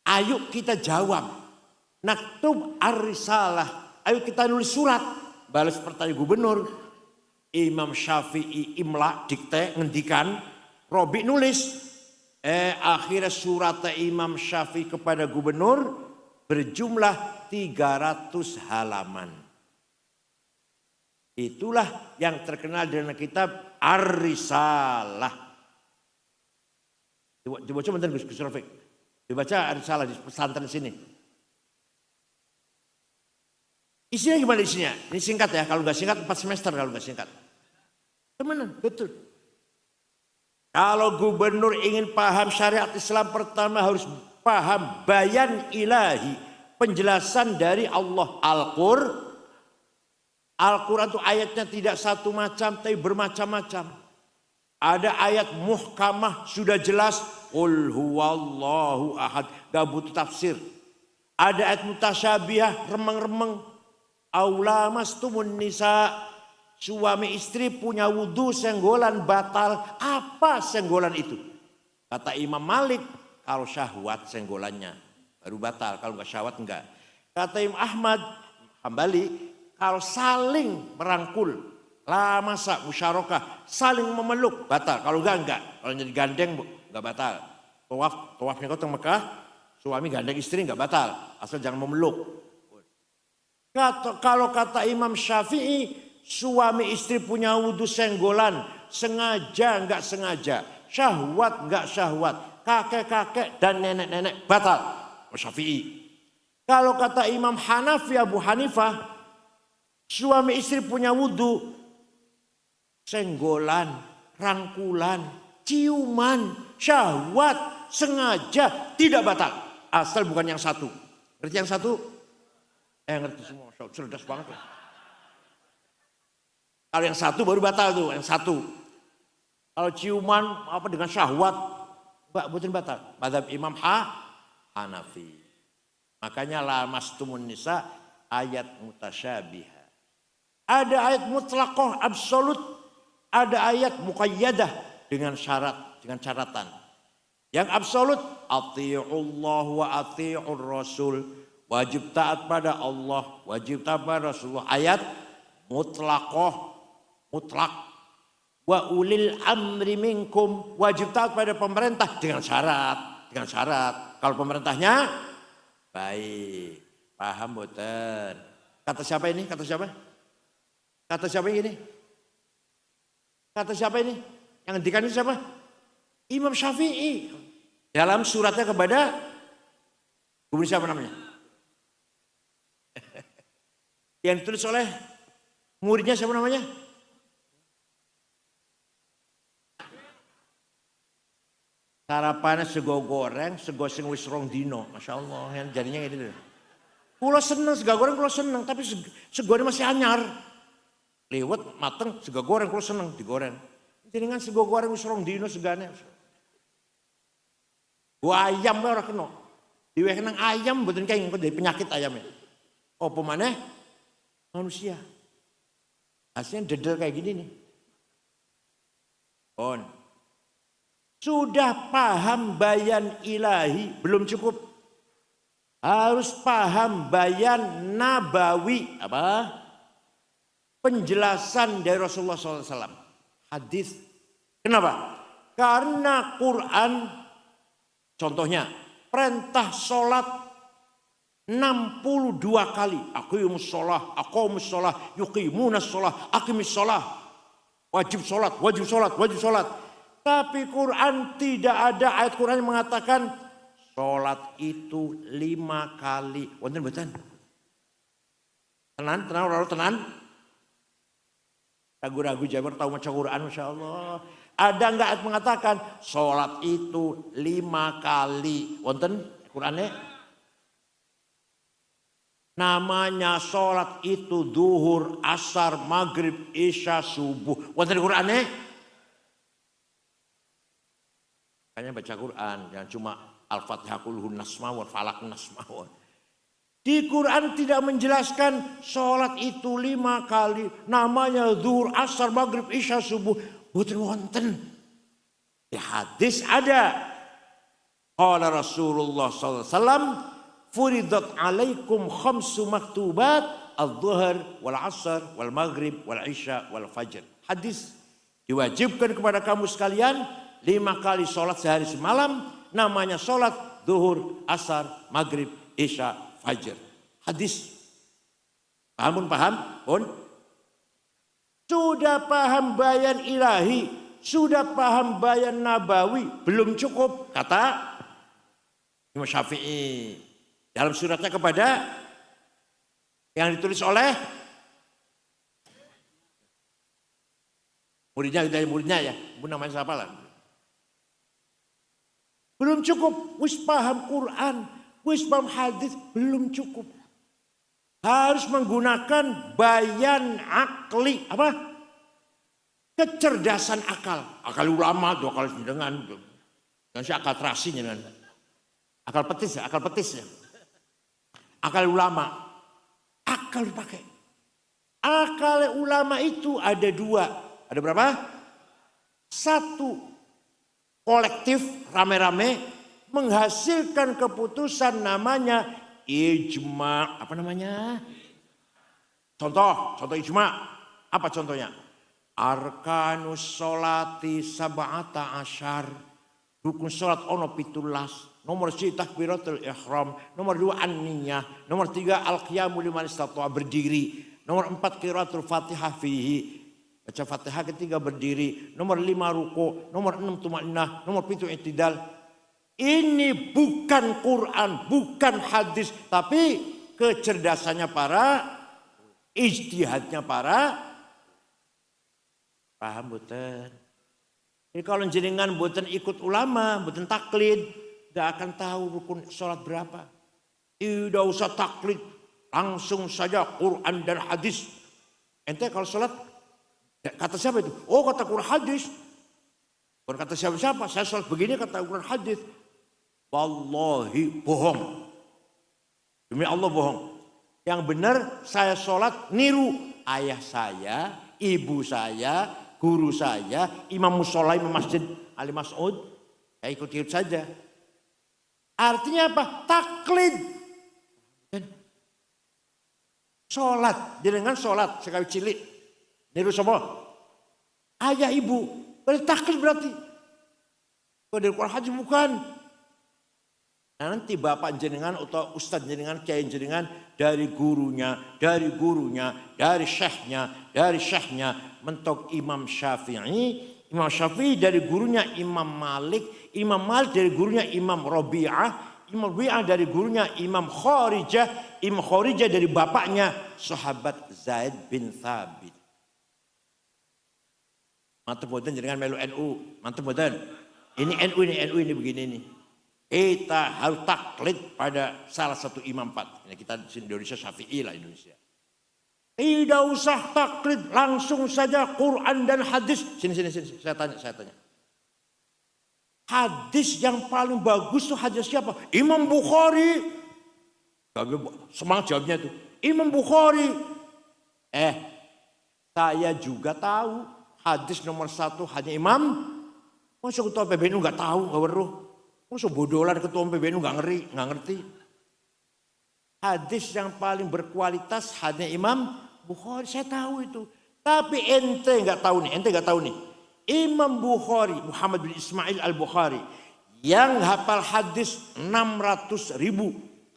Ayo kita jawab. Naktub ar-risalah. Ayo kita nulis surat. Balas pertanyaan gubernur. Imam Syafi'i imla dikte ngendikan. Rabi' nulis. Akhirnya surat Imam Syafi'i kepada gubernur berjumlah 300 halaman. Itulah yang terkenal dengan kitab Ar-Risalah. Dibaca bentar Gus Rafiq. Dibaca Ar-Risalah di pesantren sini. Isinya gimana isinya? Ini singkat ya, kalau nggak singkat 4 semester kalau nggak singkat. Temenan, betul. Kalau gubernur ingin paham syariat Islam pertama harus paham bayan ilahi, penjelasan dari Allah. Al-Quran itu ayatnya tidak satu macam tapi bermacam-macam. Ada ayat muhkamah sudah jelas Qul huwallahu ahad. Gak butuh tafsir. Ada ayat mutasyabihah, remeng-remeng. Aula mastumun nisa. Suami istri punya wudhu senggolan batal. Apa senggolan itu? Kata Imam Malik, kalau syahwat senggolannya baru batal. Kalau enggak syahwat enggak. Kata Imam Ahmad Hambali, kalau saling merangkul, lamasa musyarakah, saling memeluk batal. Kalau enggak. Kalau jadi gandeng enggak batal. Tawafnya kau teng Mekah, suami gandeng istri enggak batal. Asal jangan memeluk. Kalau kata Imam Syafi'i, suami istri punya wudhu senggolan, sengaja enggak sengaja, syahwat enggak syahwat, kakek-kakek dan nenek-nenek batal. Syafi'i. Kalau kata Imam Hanafi Abu Hanifah, suami istri punya wudhu, senggolan, rangkulan, ciuman, syahwat, sengaja tidak batal. Asal bukan yang satu. Ngerti yang satu? Ngerti semua, cerdas banget. Kalau yang satu baru batal tuh, yang satu. Kalau ciuman apa dengan syahwat, bukan batal. Madzhab Imam Hanafi. Makanya lamastumun nisa ayat mutasyabihah. Ada ayat mutlaqah absolut, ada ayat muqayyadah dengan syarat, dengan syaratan. Yang absolut atii'ullah wa atii'ur rasul. Wajib taat pada Allah, wajib taat pada Rasulullah. Ayat mutlaqah, mutlak. Wa ulil amri minkum, wajib taat pada pemerintah dengan syarat, dengan syarat. Kalau pemerintahnya baik, paham boten. Kata siapa ini? Kata siapa? Kata siapa ini? Kata siapa ini? Yang ngendikan ini siapa? Imam Syafi'i. Dalam suratnya kepada gubernur siapa namanya? Yang ditulis oleh muridnya siapa namanya? Sarapannya sego goreng, sego sing wis rong dino. Masya Allah, yang jadinya ini. Kulo seneng sego goreng, kulo seneng. Tapi sego ini masih anyar. Lewat mateng, sego goreng kulo seneng digoreng. Jadi kan sego goreng wis rong dino segane. Gua ayam ora kena. Diweh nang ayam mboten kae dari penyakit ayamnya. Apa maneh? Manusia. Hasilnya dedel kayak gini nih. Sudah paham bayan ilahi belum cukup. Harus paham bayan nabawi. Apa? Penjelasan dari Rasulullah SAW. Hadis. Kenapa? Karena Quran, contohnya perintah sholat 62 kali. Aqimus sholah, aqamus sholah, yuqimunas sholah, aqimis sholah. Wajib sholat, wajib sholat, wajib sholat. Tapi Quran tidak ada ayat Quran yang mengatakan sholat itu 5 kali. Wonten mboten? Tenan, tenan. Ragu-ragu Jabar tahu maca Quran, Masya Allah. Ada enggak ayat mengatakan sholat itu 5 kali? Wonten Qurannya? Namanya sholat itu duhur, asar, maghrib, isya, subuh. Wonten Qur'ane? Makanya baca Quran, jangan cuma Al-Fatihah kulhun nasmawon, falak nasmawon. Di Quran tidak menjelaskan sholat itu 5 kali. Namanya duhur, asar, maghrib, isya, subuh. Wonten. Di hadis ada. Qala Rasulullah SAW. Furidat alaikum khamsu maktubat al-dhuhr wal asr wal maghrib wal isya wal fajr. Hadis, diwajibkan kepada kamu sekalian 5 kali sholat sehari semalam. Namanya sholat zuhur, asar, maghrib, isya, fajr. Hadis. Paham pun? Sudah paham bayan ilahi, sudah paham bayan nabawi, belum cukup. Kata Imam Syafi'i dalam suratnya kepada yang ditulis oleh muridnya ya, namanya siapa lah. Belum cukup, wis paham Quran, wis paham hadis, belum cukup. Harus menggunakan bayan akli, kecerdasan akal. Akal ulama, 2 kali dengan Jangan si akal terasi jangan. Akal petis ya, akal petis ya. Akal ulama. Akal dipakai. Akal ulama itu ada dua. Ada berapa? Satu, kolektif rame-rame menghasilkan keputusan namanya ijma. Apa namanya? Contoh ijma. Apa contohnya? Arkanus sholati sab'ata asyar. Rukun sholat ono 17. Nomor 1 takbiratul ihram. Nomor 2 an-niyah. Nomor 3 al-qiyamu liman istata'a berdiri. Nomor 4 qiraatul fatihah fihi. Baca fatihah ketiga berdiri. Nomor 5 ruku. Nomor 6 tumaninah. Nomor 7 i'tidal. Ini bukan Quran, bukan hadis. Tapi kecerdasannya para, ijtihadnya para. Paham betul. Jadi kalau jenengan buatan ikut ulama, buatan taklid, gak akan tahu rukun sholat berapa. Tidak usah taklid, langsung saja Quran dan hadis. Ente kalau sholat, kata siapa itu? Oh kata Quran hadis. Bukan kata siapa-siapa, saya sholat begini kata Quran hadis. Wallahi bohong. Demi Allah bohong. Yang benar saya sholat niru ayah saya, ibu saya, guru saya, imam musola, imam masjid Ali Mas'ud. Ya ikut-ikut saja. Artinya apa? Taklid. Sholat. Dengan sholat sekali cilik. Niru semua. Ayah ibu. Berarti taklid berarti. Kalau dari Quran hadis bukan. Nah, nanti bapak jenengan atau ustadz jenengan, kiai jenengan dari gurunya, dari syekhnya mentok Imam Syafi'i. Imam Syafi'i dari gurunya Imam Malik dari gurunya Imam Rabi'ah, Imam Rabi'ah dari gurunya Imam Kharijah, Imam Kharijah dari bapaknya sahabat Zaid bin Thabit. Mantap boten jenengan melu NU, mantap boten. Ini NU ini begini nih. Kita harus taklid pada salah satu imam 4. Ini kita di Indonesia Syafi'i lah Indonesia. Tidak usah taklid, langsung saja Quran dan hadis. Sini, saya tanya. Hadis yang paling bagus itu hadis siapa? Imam Bukhari. Semangat jawabnya itu. Imam Bukhari. Saya juga tahu hadis nomor 1 hanya Imam. Masa ketua PBNU gak tahu, gak weruh. Masa bodolan ketua PBNU gak ngerti. Hadis yang paling berkualitas hanya Imam Bukhari, saya tahu itu. Tapi ente gak tahu nih. Imam Bukhari, Muhammad bin Ismail al-Bukhari, yang hafal hadis 600.000.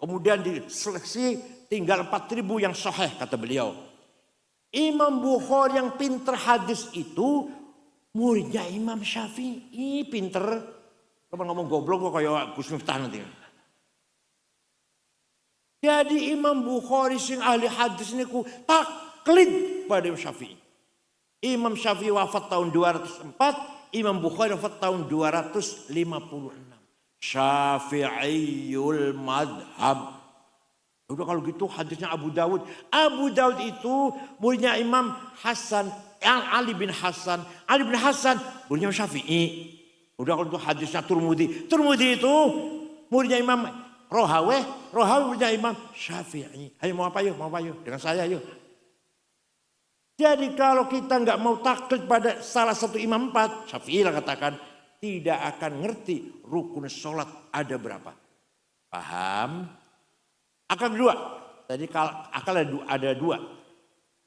Kemudian diseleksi tinggal 4.000 yang sahih kata beliau. Imam Bukhari yang pinter hadis itu muridnya Imam Syafi'i, pinter. Kamu ngomong goblok kok kayak Gus Miftah nanti. Jadi Imam Bukhari sing ahli hadis niku taklid pada Imam Syafi'i. Imam Syafi'i wafat tahun 204, Imam Bukhari wafat tahun 256. Syafi'iyul madhab. Udah kalau gitu hadisnya Abu Dawud. Abu Dawud itu muridnya Imam Hasan, Ali bin Hasan. Ali bin Hasan muridnya Syafi'i. Udah kalau itu hadisnya Turmudi. Turmudi itu muridnya Imam Rohawi muridnya Imam Syafi'i. Ayo mau apa yuk? Dengan saya yuk. Jadi kalau kita nggak mau taklid pada salah satu imam 4, Syafi'i lah katakan, tidak akan ngerti rukun sholat ada berapa. Paham? Akal kedua. Jadi akal ada dua.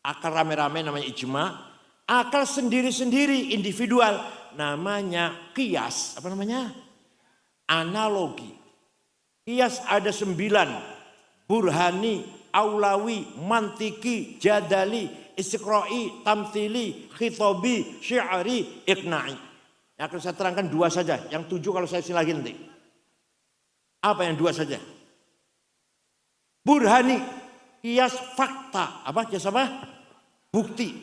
Akal rame-rame namanya ijma. Akal sendiri-sendiri individual namanya qiyas. Apa namanya? Analogi. Qiyas ada 9. Burhani, aulawi, mantiki, jadali, istiqra'i, tamthili, khitabi, syi'ari, iqna'i. Yang akan saya terangkan 2 saja. Yang 7 kalau saya silahkan nanti. Apa yang 2 saja? Burhani, qiyas fakta. Apa? Qiyas apa? Bukti.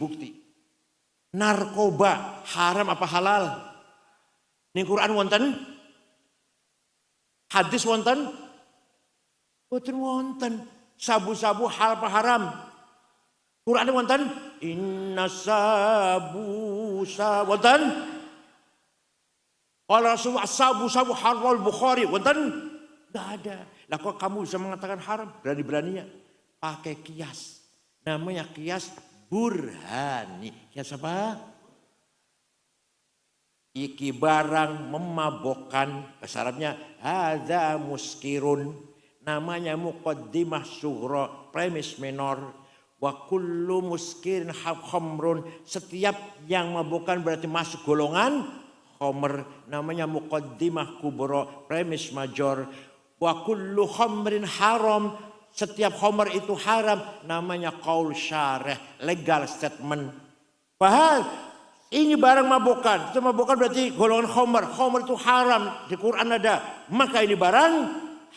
Narkoba haram apa halal? Ini Quran wonten? Hadis wonten? Boten wonten. Sabu-sabu halal apa haram? Quran wonten? Inna sabu wonten? Kalau Rasulullah sabu halal Bukhari, wonten enggak ada. Lah kok kamu bisa mengatakan haram? Berani-beraninya pakai kias. Namanya kias burhani. Kias apa? Iki barang memabokkan, bahasa Arabnya hadza muskirun, namanya muqaddimah sughra, premis minor, wa kullu muskirin khamrun, setiap yang memabokkan berarti masuk golongan khamr, namanya muqaddimah kubra, premis major, wa kullu khamrin haram, setiap khamr itu haram, namanya qaul syarih, legal statement. Paham? Ini barang mabokan. Itu mabokan berarti golongan khomer. Khomer itu haram. Di Quran ada. Maka ini barang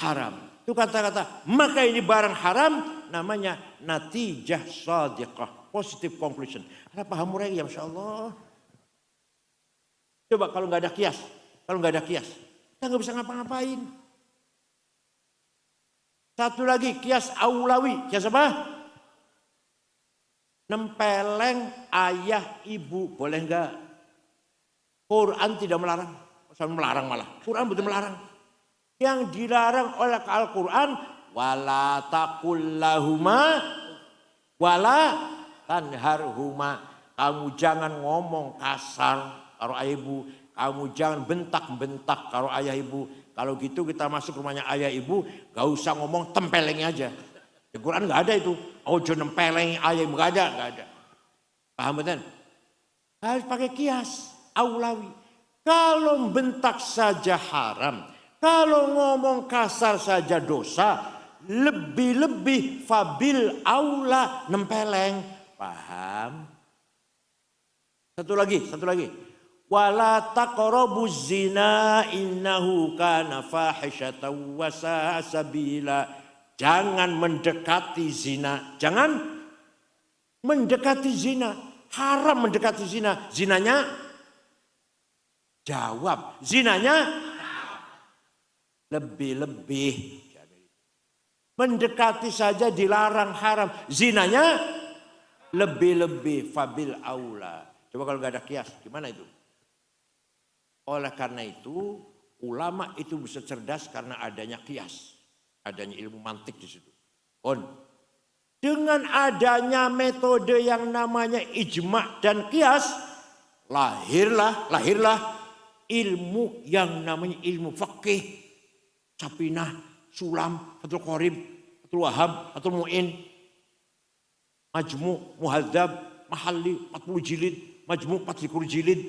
haram. Itu kata-kata. Maka ini barang haram. Namanya natijah sadiqah. Positive conclusion. Ada paham murai ya Masya Allah. Coba kalau nggak ada kias. Kalau nggak ada kias. Kita nggak bisa ngapa-ngapain. Satu lagi kias aulawi. Kias apa? Nempeleng ayah ibu boleh enggak? Quran tidak melarang. Sampai melarang malah. Quran betul melarang. Yang dilarang oleh Al-Quran wala taqul lahuma wala tanharhuma. Kamu jangan ngomong kasar karo ayah ibu. Kamu jangan bentak-bentak karo ayah ibu. Kalau gitu kita masuk rumahnya ayah ibu, gak usah ngomong tempelengnya aja. Di Quran nggak ada itu. Ojo nempeleng ayam nggak ada. Paham betul? Harus pakai kias aulawi. Kalau bentak saja haram, kalau ngomong kasar saja dosa, lebih-lebih fabil aula nempeleng. Paham? Satu lagi. Wala taqrabuz zina innahu kana fahisyatan wa sa'a sabila. Jangan mendekati zina. Jangan mendekati zina. Haram mendekati zina. Zinanya jawab. Zinanya lebih-lebih. Mendekati saja dilarang haram. Zinanya lebih-lebih. Fabil aula. Coba kalau nggak ada kias. Gimana itu? Oleh karena itu ulama itu bisa cerdas karena adanya kias. Adanya ilmu mantik di situ. Dengan adanya metode yang namanya ijma' dan kias, lahirlah ilmu yang namanya ilmu fikih, Sapinah, Sulam, Fathul Qorib, Fathul Wahab, Fathul Mu'in, Majmu', Muhadzab, Mahalli, 40 jilid, Majmu' 40 jilid.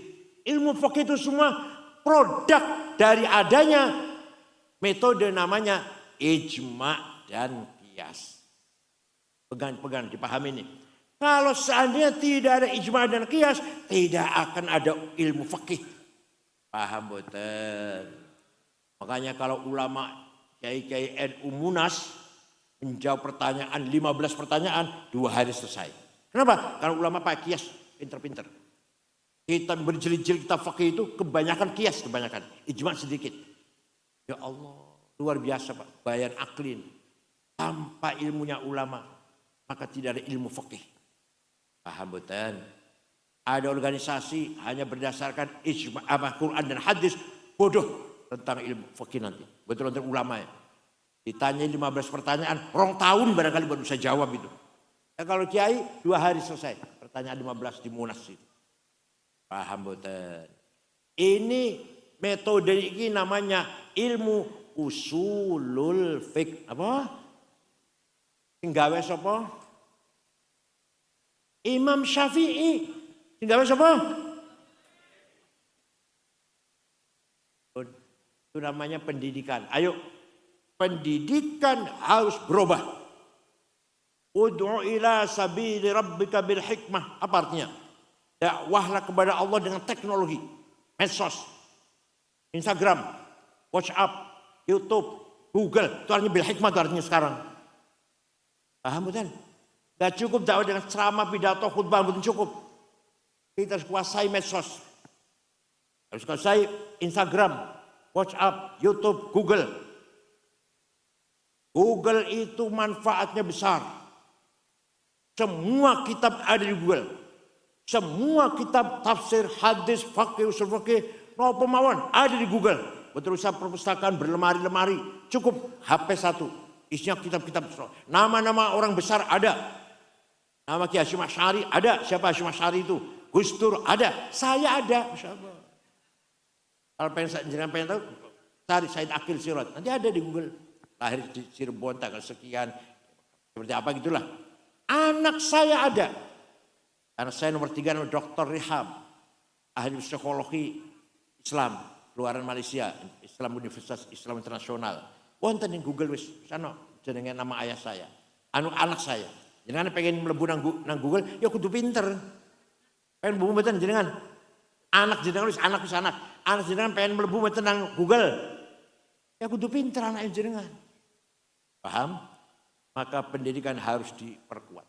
Ilmu fikih itu semua produk dari adanya metode namanya ijma' dan qiyas. Pegang, dipahami ini. Kalau seandainya tidak ada ijma' dan qiyas, tidak akan ada ilmu fikih. Paham betul. Makanya kalau ulama kiai-kiai NU Munas menjawab pertanyaan 15 pertanyaan 2 hari selesai. Kenapa? Karena ulama pakai qiyas, pinter-pinter. Kita berjilid-jilid kitab fikih itu kebanyakan qiyas, ijma' sedikit. Ya Allah. Luar biasa Pak, bayan aklin. Tanpa ilmunya ulama, maka tidak ada ilmu fikih. Paham betul? Ada organisasi hanya berdasarkan ijma' Quran dan hadis, bodoh tentang ilmu fikih nanti. Betul untuk ulama ya. Ditanya 15 pertanyaan, 2 tahun barangkali baru bisa jawab itu. Ya, kalau kiai 2 hari selesai. Pertanyaan 15 di Munas itu. Paham betul? Ini metode ini namanya ilmu usulul fiqh. Apa? Tinggawe sapa? Imam Syafi'i. Tinggawe sapa? Itu namanya pendidikan. Ayo, pendidikan harus berubah. Ud'u ila sabili rabbika bil hikmah. Apa artinya? Dakwahlah kepada Allah dengan teknologi. Medsos, Instagram, WhatsApp, YouTube, Google, itu artinya bil hikmah, itu artinya sekarang. Paham betul? Gak cukup dakwah dengan ceramah, pidato, khutbah, betul cukup. Kita harus kuasai medsos. Harus kuasai Instagram, WhatsApp, YouTube, Google. Google itu manfaatnya besar. Semua kitab ada di Google. Semua kitab tafsir, hadis, fikih, usul fikih, nopo mawon ada di Google. Berusaha perpustakaan berlemari-lemari, cukup HP satu, isinya kitab-kitab. Nama-nama orang besar ada. Nama Ki Hasyim Asy'ari ada. Siapa Hasyim Asy'ari itu? Gus Dur ada. Saya ada. Masya Allah. Kalau pengen tahu, cari Said Akil Sirot. Nanti ada di Google. Lahir di Cirebon tanggal sekian. Seperti apa gitulah. Anak saya ada. Anak saya nomor 3 namanya Dr. Rihab. Ahli psikologi Islam. Luaran Malaysia. Islam Universitas Islam Internasional. Wonten di Google wis sana jenenge nama ayah saya. Anak saya. Jenengan pengen mlebu nang Google, ya kudu pinter. Pengen mlebu mboten jenengan. Anak jenengan wis anak wis anak. Anak jenengan pengen mlebu mboten nang Google. Ya kudu pinter anak jenengan. Paham? Maka pendidikan harus diperkuat.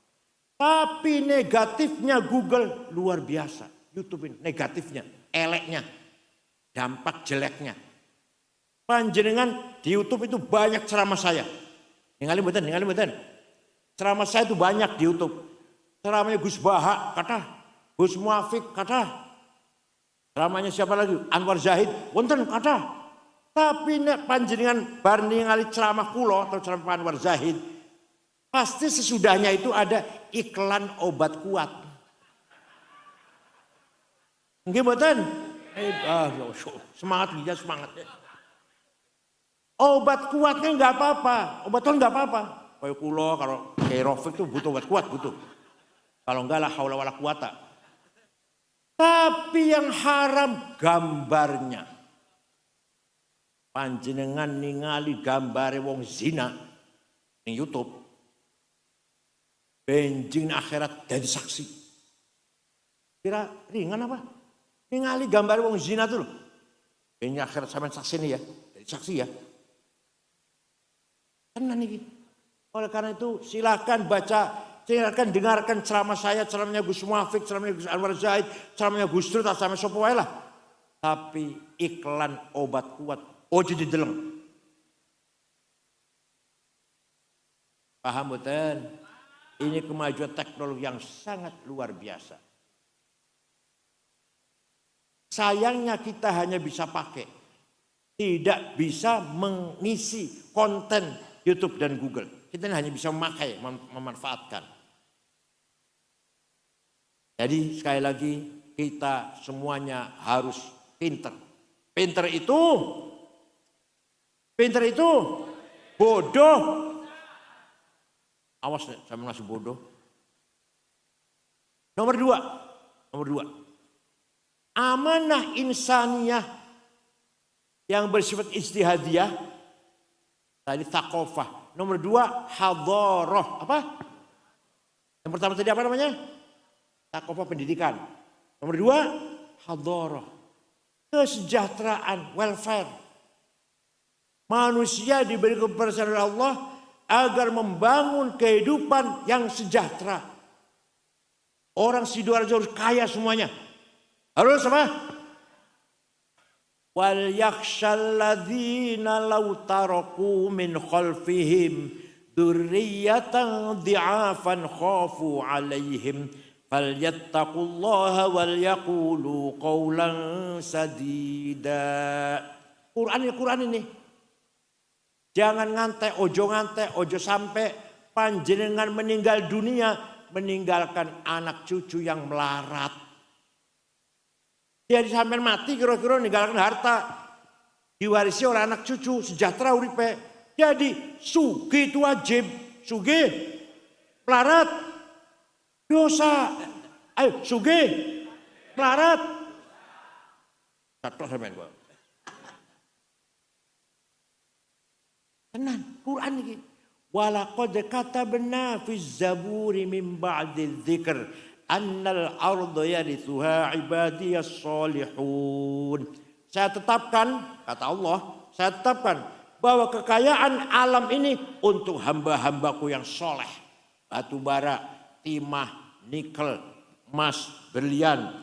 Tapi negatifnya Google luar biasa. YouTube ini negatifnya, eleknya, dampak jeleknya. Panjenengan di YouTube itu banyak ceramah saya. Ningali mboten. Ceramah saya itu banyak di YouTube. Ceramahnya Gus Baha kata, Gus Muafik kata. Ceramahnya siapa lagi? Anwar Zahid, wonten kata. Tapi nek panjenengan bar ningali ceramah kula atau ceramah Anwar Zahid, pasti sesudahnya itu ada iklan obat kuat. Nggih mboten? Semangat dia semangat. Obat kuatnya enggak apa-apa, obat kuat enggak apa-apa. Kayak kula kalau kayak Rofik tuh butuh obat kuat butuh. Kalau enggak lah haula wala quwata. Tapi yang haram gambarnya. Panjenengan ningali gambare wong zina di YouTube. Benjing akhirat jadi saksi. Kira ringan apa? Ningali gambare wong zina tuh loh. Benjing akhirat sampean saksi nih ya. Jadi saksi ya. Tenan iki. Oleh karena itu silakan baca, silakan dengarkan ceramah saya, ceramahnya Gus Muafik, ceramahnya Gus Anwar Zaid, ceramahnya Gus Dur, ceramahnya sapa wae lah. Tapi iklan obat kuat ojo dideleng. Paham betul? Ini kemajuan teknologi yang sangat luar biasa. Sayangnya kita hanya bisa pakai. Tidak bisa mengisi konten YouTube dan Google. Kita hanya bisa memakai, memanfaatkan. Jadi sekali lagi kita semuanya harus pinter. Pinter itu bodoh. Awas saya masih bodoh. Nomor dua. Amanah insaniyah yang bersifat ijtihadiyah. Tadi thaqafah. Nomor 2 hadharah. Apa? Yang pertama tadi apa namanya? Thaqafah pendidikan. Nomor 2 hadharah. Kesejahteraan, welfare. Manusia diberi kepercayaan oleh Allah agar membangun kehidupan yang sejahtera. Orang Sidoarjo harus kaya semuanya. Harus apa? Wal yakhshal ladzina law taraku min khalfihim dzurriyyatan dhi'afan khafu 'alaihim falyattaqullaha wal yaqulu qawlan sadida. Quran ini. Jangan ngantek, ojo sampai panjenengan meninggal dunia meninggalkan anak cucu yang melarat. Jadi sampai mati kira-kira meninggalkan harta diwarisi oleh anak cucu sejahtera uripe. Jadi sugih itu wajib, sugih melarat dosa. Ayo sugih melarat. Catok sampean kok. Tenan, Quran iki. Walaqad katabna fiz zaburi min ba'di dzikr annal arda yarithuha ibadiyas solihun. Saya tetapkan, kata Allah, saya tetapkan bahwa kekayaan alam ini untuk hamba-hambaku yang soleh. Batu bara, timah, nikel, emas, berlian,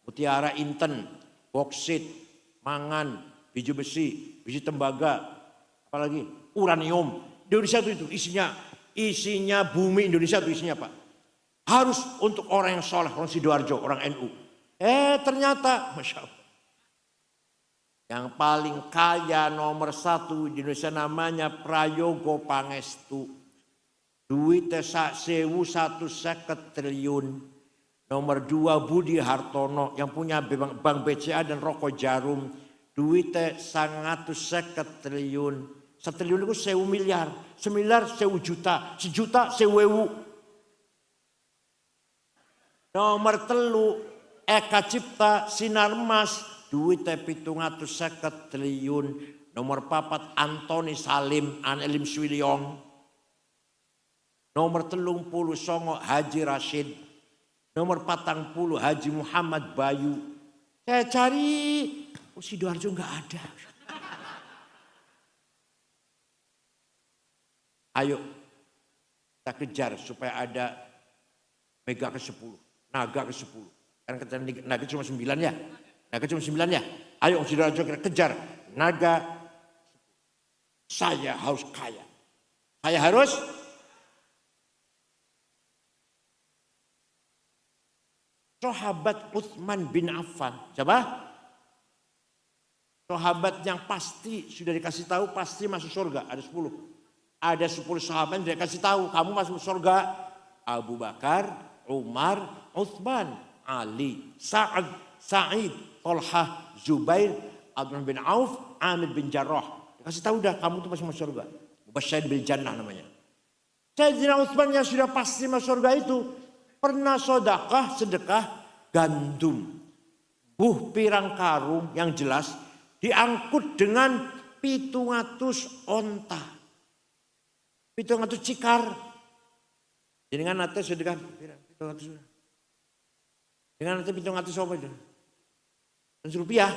mutiara inten, boksit, mangan, biji besi, biji tembaga, apalagi uranium. Indonesia itu isinya bumi Indonesia itu isinya apa? Harus untuk orang yang soleh, orang Sidoarjo, orang NU. Ternyata, Masya Allah. Yang paling kaya nomor 1 di Indonesia namanya Prayogo Pangestu. Duitnya 1.150 triliun. Nomor 2 Budi Hartono yang punya Bank BCA dan Rokok Jarum. Duitnya 150 triliun. 1 triliun itu 1.000 miliar. 1 miliar 1.000 juta. 1 juta 1.000. Nomor 3 Eka Cipta Sinarmas. Duitnya 750 triliun. Nomor 4 Antoni Salim Anelim Swilyong. Nomor 39 Haji Rashid. Nomor 40 Haji Muhammad Bayu. Saya cari, Sidoarjo enggak ada. Ayo kita kejar supaya ada mega ke-10, naga ke-10. Karena kita naga cuma 9 ya. Naga cuma 9 ya. Ayo Sidoarjo kita kejar naga. Saya harus kaya. Saya harus sahabat Utsman bin Affan. Siapa? Sahabat yang pasti sudah dikasih tahu pasti masuk surga. Ada 10. Ada 10 sahabat yang dikasih tahu kamu masuk surga. Abu Bakar, Umar, Utsman, Ali, Sa'ad, Sa'id, Tolhah, Zubair, Abdurrahman bin Auf, Amir bin Jarrah. Dikasih tahu dah kamu tuh masuk surga. Mubasysyir bil jannah namanya. Sayyidina Utsman yang sudah pasti masuk surga itu pernah sedekah gandum. Pirang karung yang jelas diangkut dengan 700 onta. 700 cikar. Dengan nate sedekah 700. Dengan nate 700 apa itu? 100 rupiah.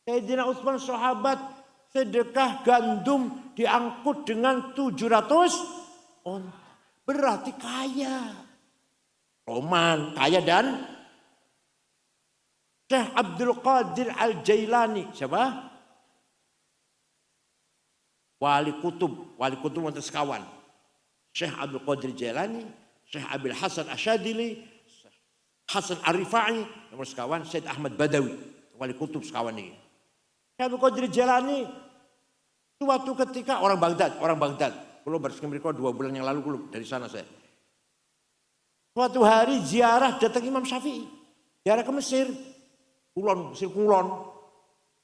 Sayyidina Utsman sahabat sedekah gandum diangkut dengan 700 onta. Berarti kaya. Roman, kaya dan Syekh Abdul Qadir Al-Jailani. Siapa? Wali Kutub untuk sekawan. Syekh Abdul Qadir Jailani, Syekh Abil Hasan Asyadili, Hasan Arifai, nomor sekawan, Syed Ahmad Badawi, Wali Kutub sekawan ini. Syekh Abdul Qadir Jailani, suatu ketika orang Baghdad. Kalau baru mereka 2 bulan yang lalu dari sana saya. Suatu hari ziarah datang Imam Syafi'i. Ziarah ke Mesir. Mesir Kulon.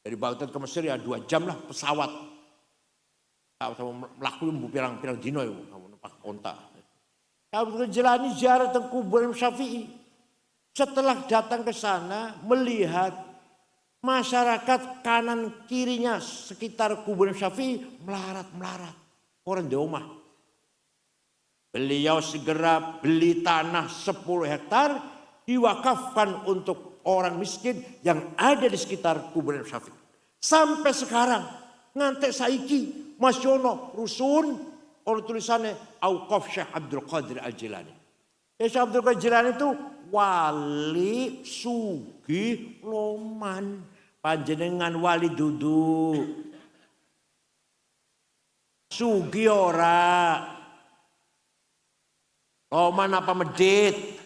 Dari Baghdad ke Mesir ya 2 jam lah pesawat. Sama melakukan pirang-pirang dino ya. Kamu numpak onta. Kalau jalani ziarah ke kubur Imam Syafi'i. Setelah datang ke sana melihat masyarakat kanan kirinya sekitar kubur Imam Syafi'i melarat. Orang di rumah. Beliau segera beli tanah 10 hektar diwakafkan untuk orang miskin yang ada di sekitar kuburan Syafi'i. Sampai sekarang ngantek saiki masih ono rusun ono tulisannya Auqaf Syekh Abdul Qadir Al-Jilani. Syekh Abdul Qadir Al-Jilani itu wali sugih loman panjenengan wali duduk. Sugi ora. Roman apa medit.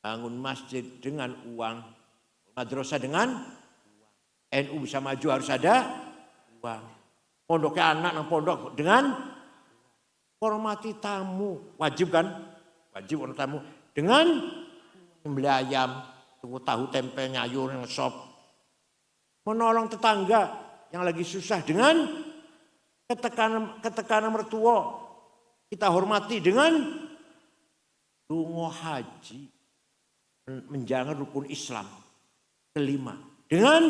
Bangun masjid dengan uang. Madrasah dengan uang. NU bisa maju harus ada uang. Pondoknya anak nang pondok dengan hormati tamu. Wajib kan? Wajib orang tamu. Dengan membeli ayam. Tunggu tahu tempe nyayur yang sop. Menolong tetangga yang lagi susah dengan ketekanan mertua. Kita hormati dengan lungo haji. Menjalankan rukun Islam. Kelima. Dengan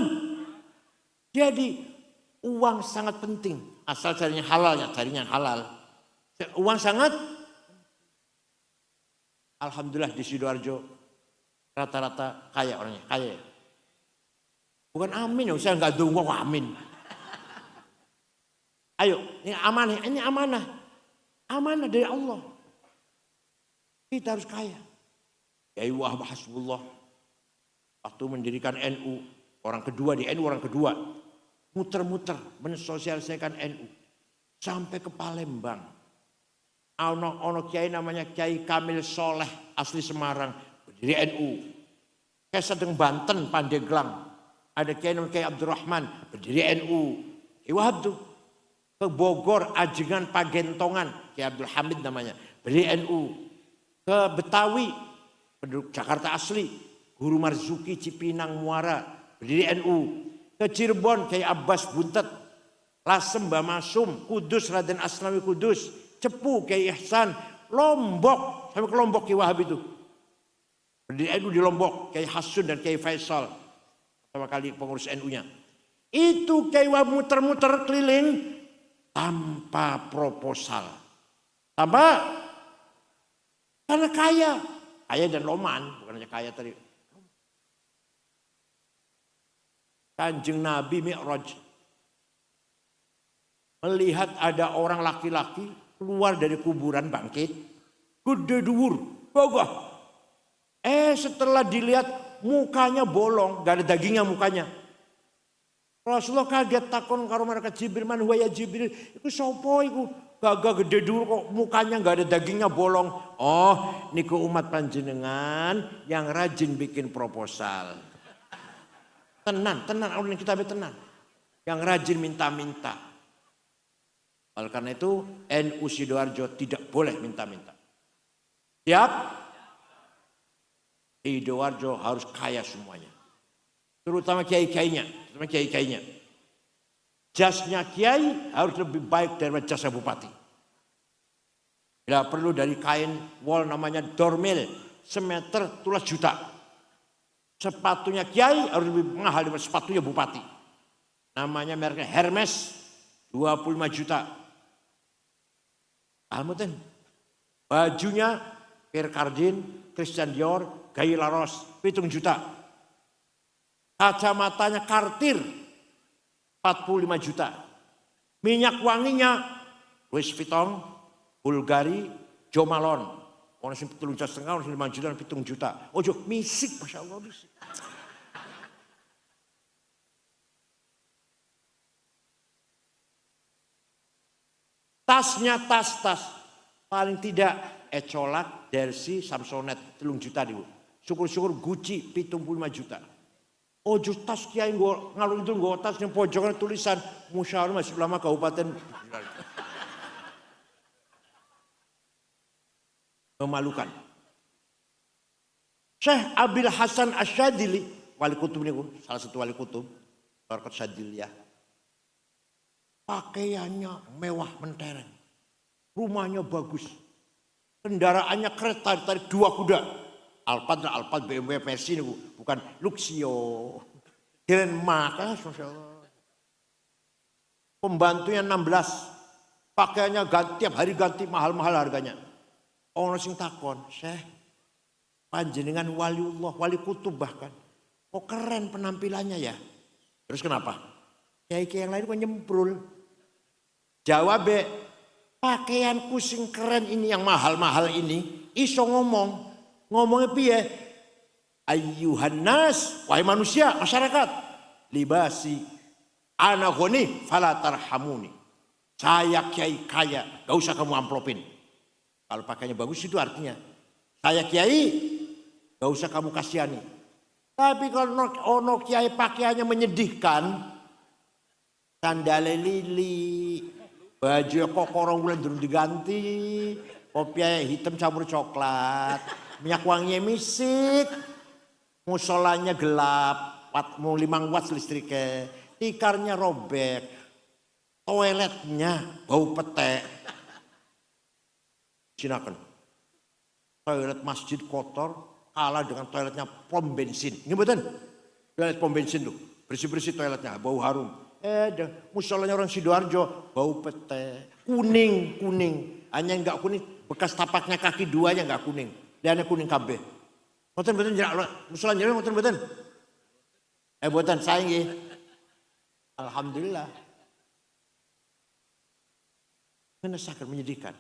jadi uang sangat penting. Asal carinya halal ya, carinya halal. Uang sangat. Alhamdulillah di Sidoarjo rata-rata kaya orangnya, kaya. Bukan amin ya, saya enggak dungo amin. Ayo, ini amanah. Amanah dari Allah. Kita harus kaya. Ya Wahab Hasbullah. Waktu mendirikan NU, orang kedua di NU, orang kedua. Muter-muter mensosialisasikan NU. Sampai ke Palembang. Ono kiai namanya Kiai Kamil Soleh asli Semarang. pendiri NU. Ke Sedeng Banten, Pandeglang, ada Kiai Abdurrahman, pendiri NU. Kiai Wahab tuh. Ke Bogor, Ajengan, Pagentongan, Kiai Abdul Hamid namanya, pendiri NU. Ke Betawi, penduduk Jakarta asli, Guru Marzuki, Cipinang, Muara, pendiri NU. Ke Cirebon, Kiai Abbas Buntet, Lasem, Mbah Masum, Kudus, Raden Aslawi Kudus, Cepu, Kiai Ihsan, Lombok, sampai ke Lombok Kiai Wahab itu. Pendiri NU di Lombok, Kiai Hasun dan Kiai Faisal, pertama kali pengurus NU-nya. Itu Kiai Wahab muter-muter keliling tanpa proposal. Tanpa, karena kaya. Kaya dan loman, bukan hanya kaya tadi. Kanjeng Nabi Mi'raj. Melihat ada orang laki-laki keluar dari kuburan bangkit. Gede dhuwur, gagah. Setelah dilihat mukanya bolong, gak ada dagingnya mukanya. Rasulullah kaget takon karo malaikat Jibril, man huwa ya Jibril, iku sapa iku? Gagah gede dhuwur kok mukanya gak ada dagingnya bolong. Oh, niku umat panjenengan yang rajin bikin proposal. Tenan, orang kita tenan. Yang rajin minta-minta. Oleh karena itu NU Sidoarjo tidak boleh minta-minta. Siap? Sidoarjo harus kaya semuanya. Terutama kiai-kiainya. Jasnya kiai harus lebih baik daripada jasa bupati. Bila perlu dari kain wol namanya dormil, semeter tulas juta. Sepatunya kiai harus lebih mahal daripada sepatunya bupati. Namanya mereknya Hermes, 25 juta. Almuten. Bajunya Pierre Cardin, Christian Dior, Guy Laros, 7 juta. Kacamatanya Cartier, 45 juta. Minyak wanginya Louis Vuitton, Bulgari, Jo Malone. Orang sing 3,5 juta, orang sing 5 juta, 7 juta. Ojo misik, Masya Allah misik. Tasnya tas. Paling tidak Ecolak, Dersi, Samsonite 3 juta dulu. Syukur-syukur Gucci 75 juta. Ojo tas kiai ngalung itu nggo tas yang pojokan tulisan Musyawarah Majelis Ulama Kabupaten. Memalukan. Syekh Abil Hasan Asyadili, wali kutub ini, salah satu wali kutub, Barkat Syadiliyah. Pakaiannya mewah mentereng. Rumahnya bagus. Kendaraannya kereta ditarik 2 kuda. Alphard BMW Mercy ini bukan Luxio. Grand Mark, Masya Allah. Pembantunya 16. Pakaiannya tiap hari ganti mahal-mahal harganya. Orang sing takon, Syekh, panjenengan waliullah, wali kutub bahkan. Kok keren penampilannya ya? Terus kenapa? Kiai-kiai yang lain kok nyemprul. Jawab, pakaianku sing keren ini yang mahal-mahal ini, iso ngomong. Ngomongnya piye? Ayyuhan nas, wahai manusia, masyarakat. Libasi ana ghani fala tarhamuni. Saya kiai kaya, gak usah kamu amplopin. Kalau pakainya bagus itu artinya saya kiai, gak usah kamu kasihani. Tapi kalau ono kiai pakaiannya menyedihkan, sandale lili, baju kokorong bulan durung diganti, kopiah hitam campur coklat, minyak wanginya misik, musolanya gelap, 5 watt listriknya, tikarnya robek, toiletnya bau petek. Silakan. Toilet masjid kotor kalah dengan toiletnya pom bensin. Ini betul. Toilet pom bensin tuh, bersih-bersih toiletnya, bau harum. Musolanya orang Sidoarjo bau petek, kuning. Hanya enggak kuning, bekas tapaknya kaki 2-nya enggak kuning. Lihatnya kuning kabeh. Mboten jerak musola jenengan mboten. Mboten sae nggih. Alhamdulillah. Menesakan, menyedihkan.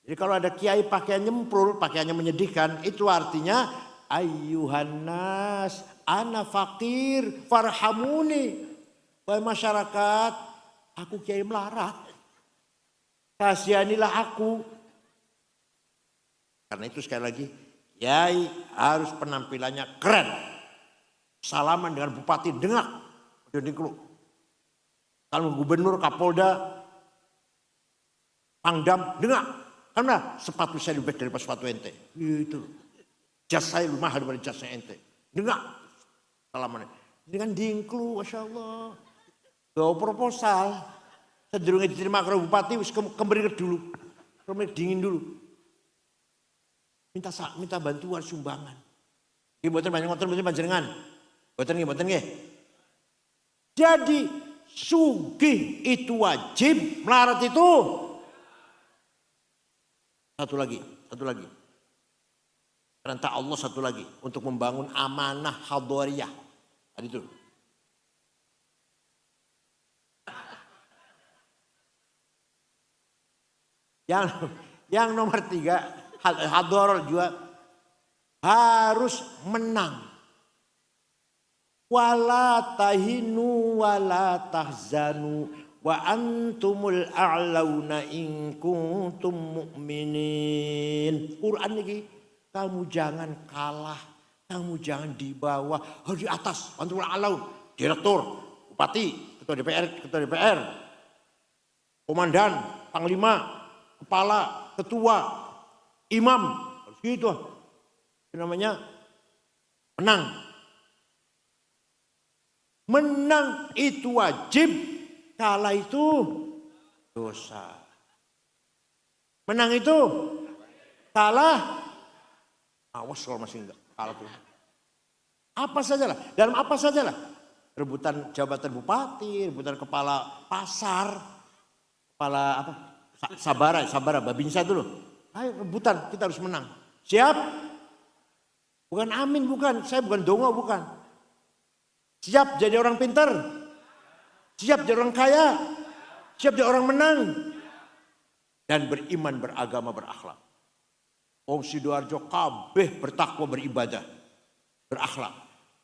Jadi kalau ada kiai pakaian nyemprul, pakaiannya menyedihkan, itu artinya ayyuhan nas, ana fakir, farhamuni. Wahai masyarakat, aku kiai melarat. Kasihanilah aku. Karena itu sekali lagi, Kiai harus penampilannya keren. Salaman dengan bupati dengak. Kalau gubernur, kapolda, pangdam dengak. Karena sepatu saya lebih baik daripada sepatu ente. Gitu. Jas saya lebih mahal daripada jasnya ente. Dengak. Salamannya. Ini kan dingklu, Masya Allah. Gawa proposal. Sedurungnya diterima ke bupati, kembali dulu. Kembali dingin dulu. Minta bantuan sumbangan. Nggih mboten panjenengan. Mboten nggih. Jadi sugih itu wajib, melarat itu satu lagi. Perintah Allah satu lagi untuk membangun amanah hadariyah. Tadi itu. Yang nomor 3 Hadarul juga harus menang. Wala tahinu wala tahzanu wa antumul a'launa in kuntum mu'minin. Quran ini kamu jangan kalah, kamu jangan di bawah, harus di atas. Antumul a'laun, direktur, bupati, ketua DPR, komandan, panglima, kepala, ketua, imam, harus gitu. Itu namanya menang. Menang itu wajib, kalah itu dosa. Menang itu kalah, awas kalau masih enggak kalah tuh. Apa sajalah, dalam apa sajalah. Rebutan jabatan bupati, rebutan kepala pasar, kepala apa? Sabara, Babinsa dulu. Ayo rebutan, kita harus menang. Siap? Bukan amin, bukan. Saya bukan dongo, bukan. Siap jadi orang pintar. Siap jadi orang kaya. Siap jadi orang menang. Dan beriman, beragama, berakhlak. Wong Sidoarjo kabeh bertakwa, beribadah, berakhlak.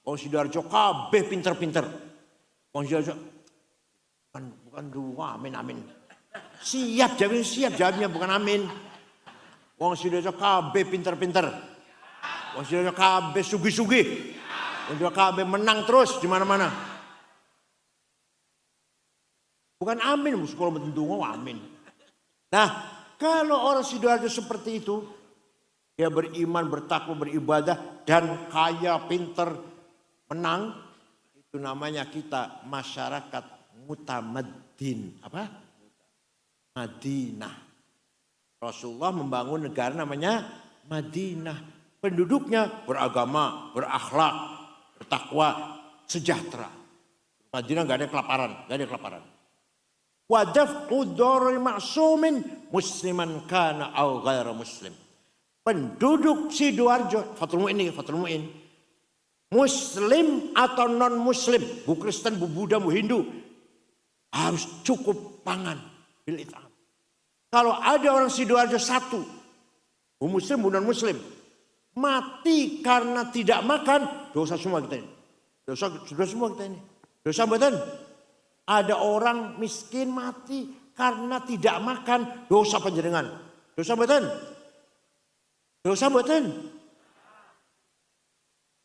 Wong Sidoarjo kabeh pintar-pintar. Wong Sidoarjo bukan dua, amin. Siap jawabnya bukan amin. Wong Sidoarjo kabeh pintar-pintar. Wong Sidoarjo kabeh sugih-sugih. Wong Sidoarjo kabeh menang terus di mana-mana. Bukan amin, sekolah bentundungo amin. Nah, kalau orang Sidoarjo seperti itu, dia beriman, bertakwa, beribadah dan kaya, pintar, menang, itu namanya kita masyarakat mutamaddin. Apa? Madinah. Rasulullah membangun negara namanya Madinah. Penduduknya beragama, berakhlak, bertakwa, sejahtera. Madinah gak ada kelaparan. Wadaf'u darul ma'sumin musliman kana au ghaira muslim. Penduduk Sidoarjo, Fathul Mu'in, muslim atau non muslim, bu Kristen, bu Buddha, bu Hindu, harus cukup pangan. Kalau ada orang Sidoarjo satu, bu muslim, bu non muslim, mati karena tidak makan, dosa semua kita ini. Dosa betul. Ada orang miskin mati karena tidak makan, dosa panjenengan. Dosa betul.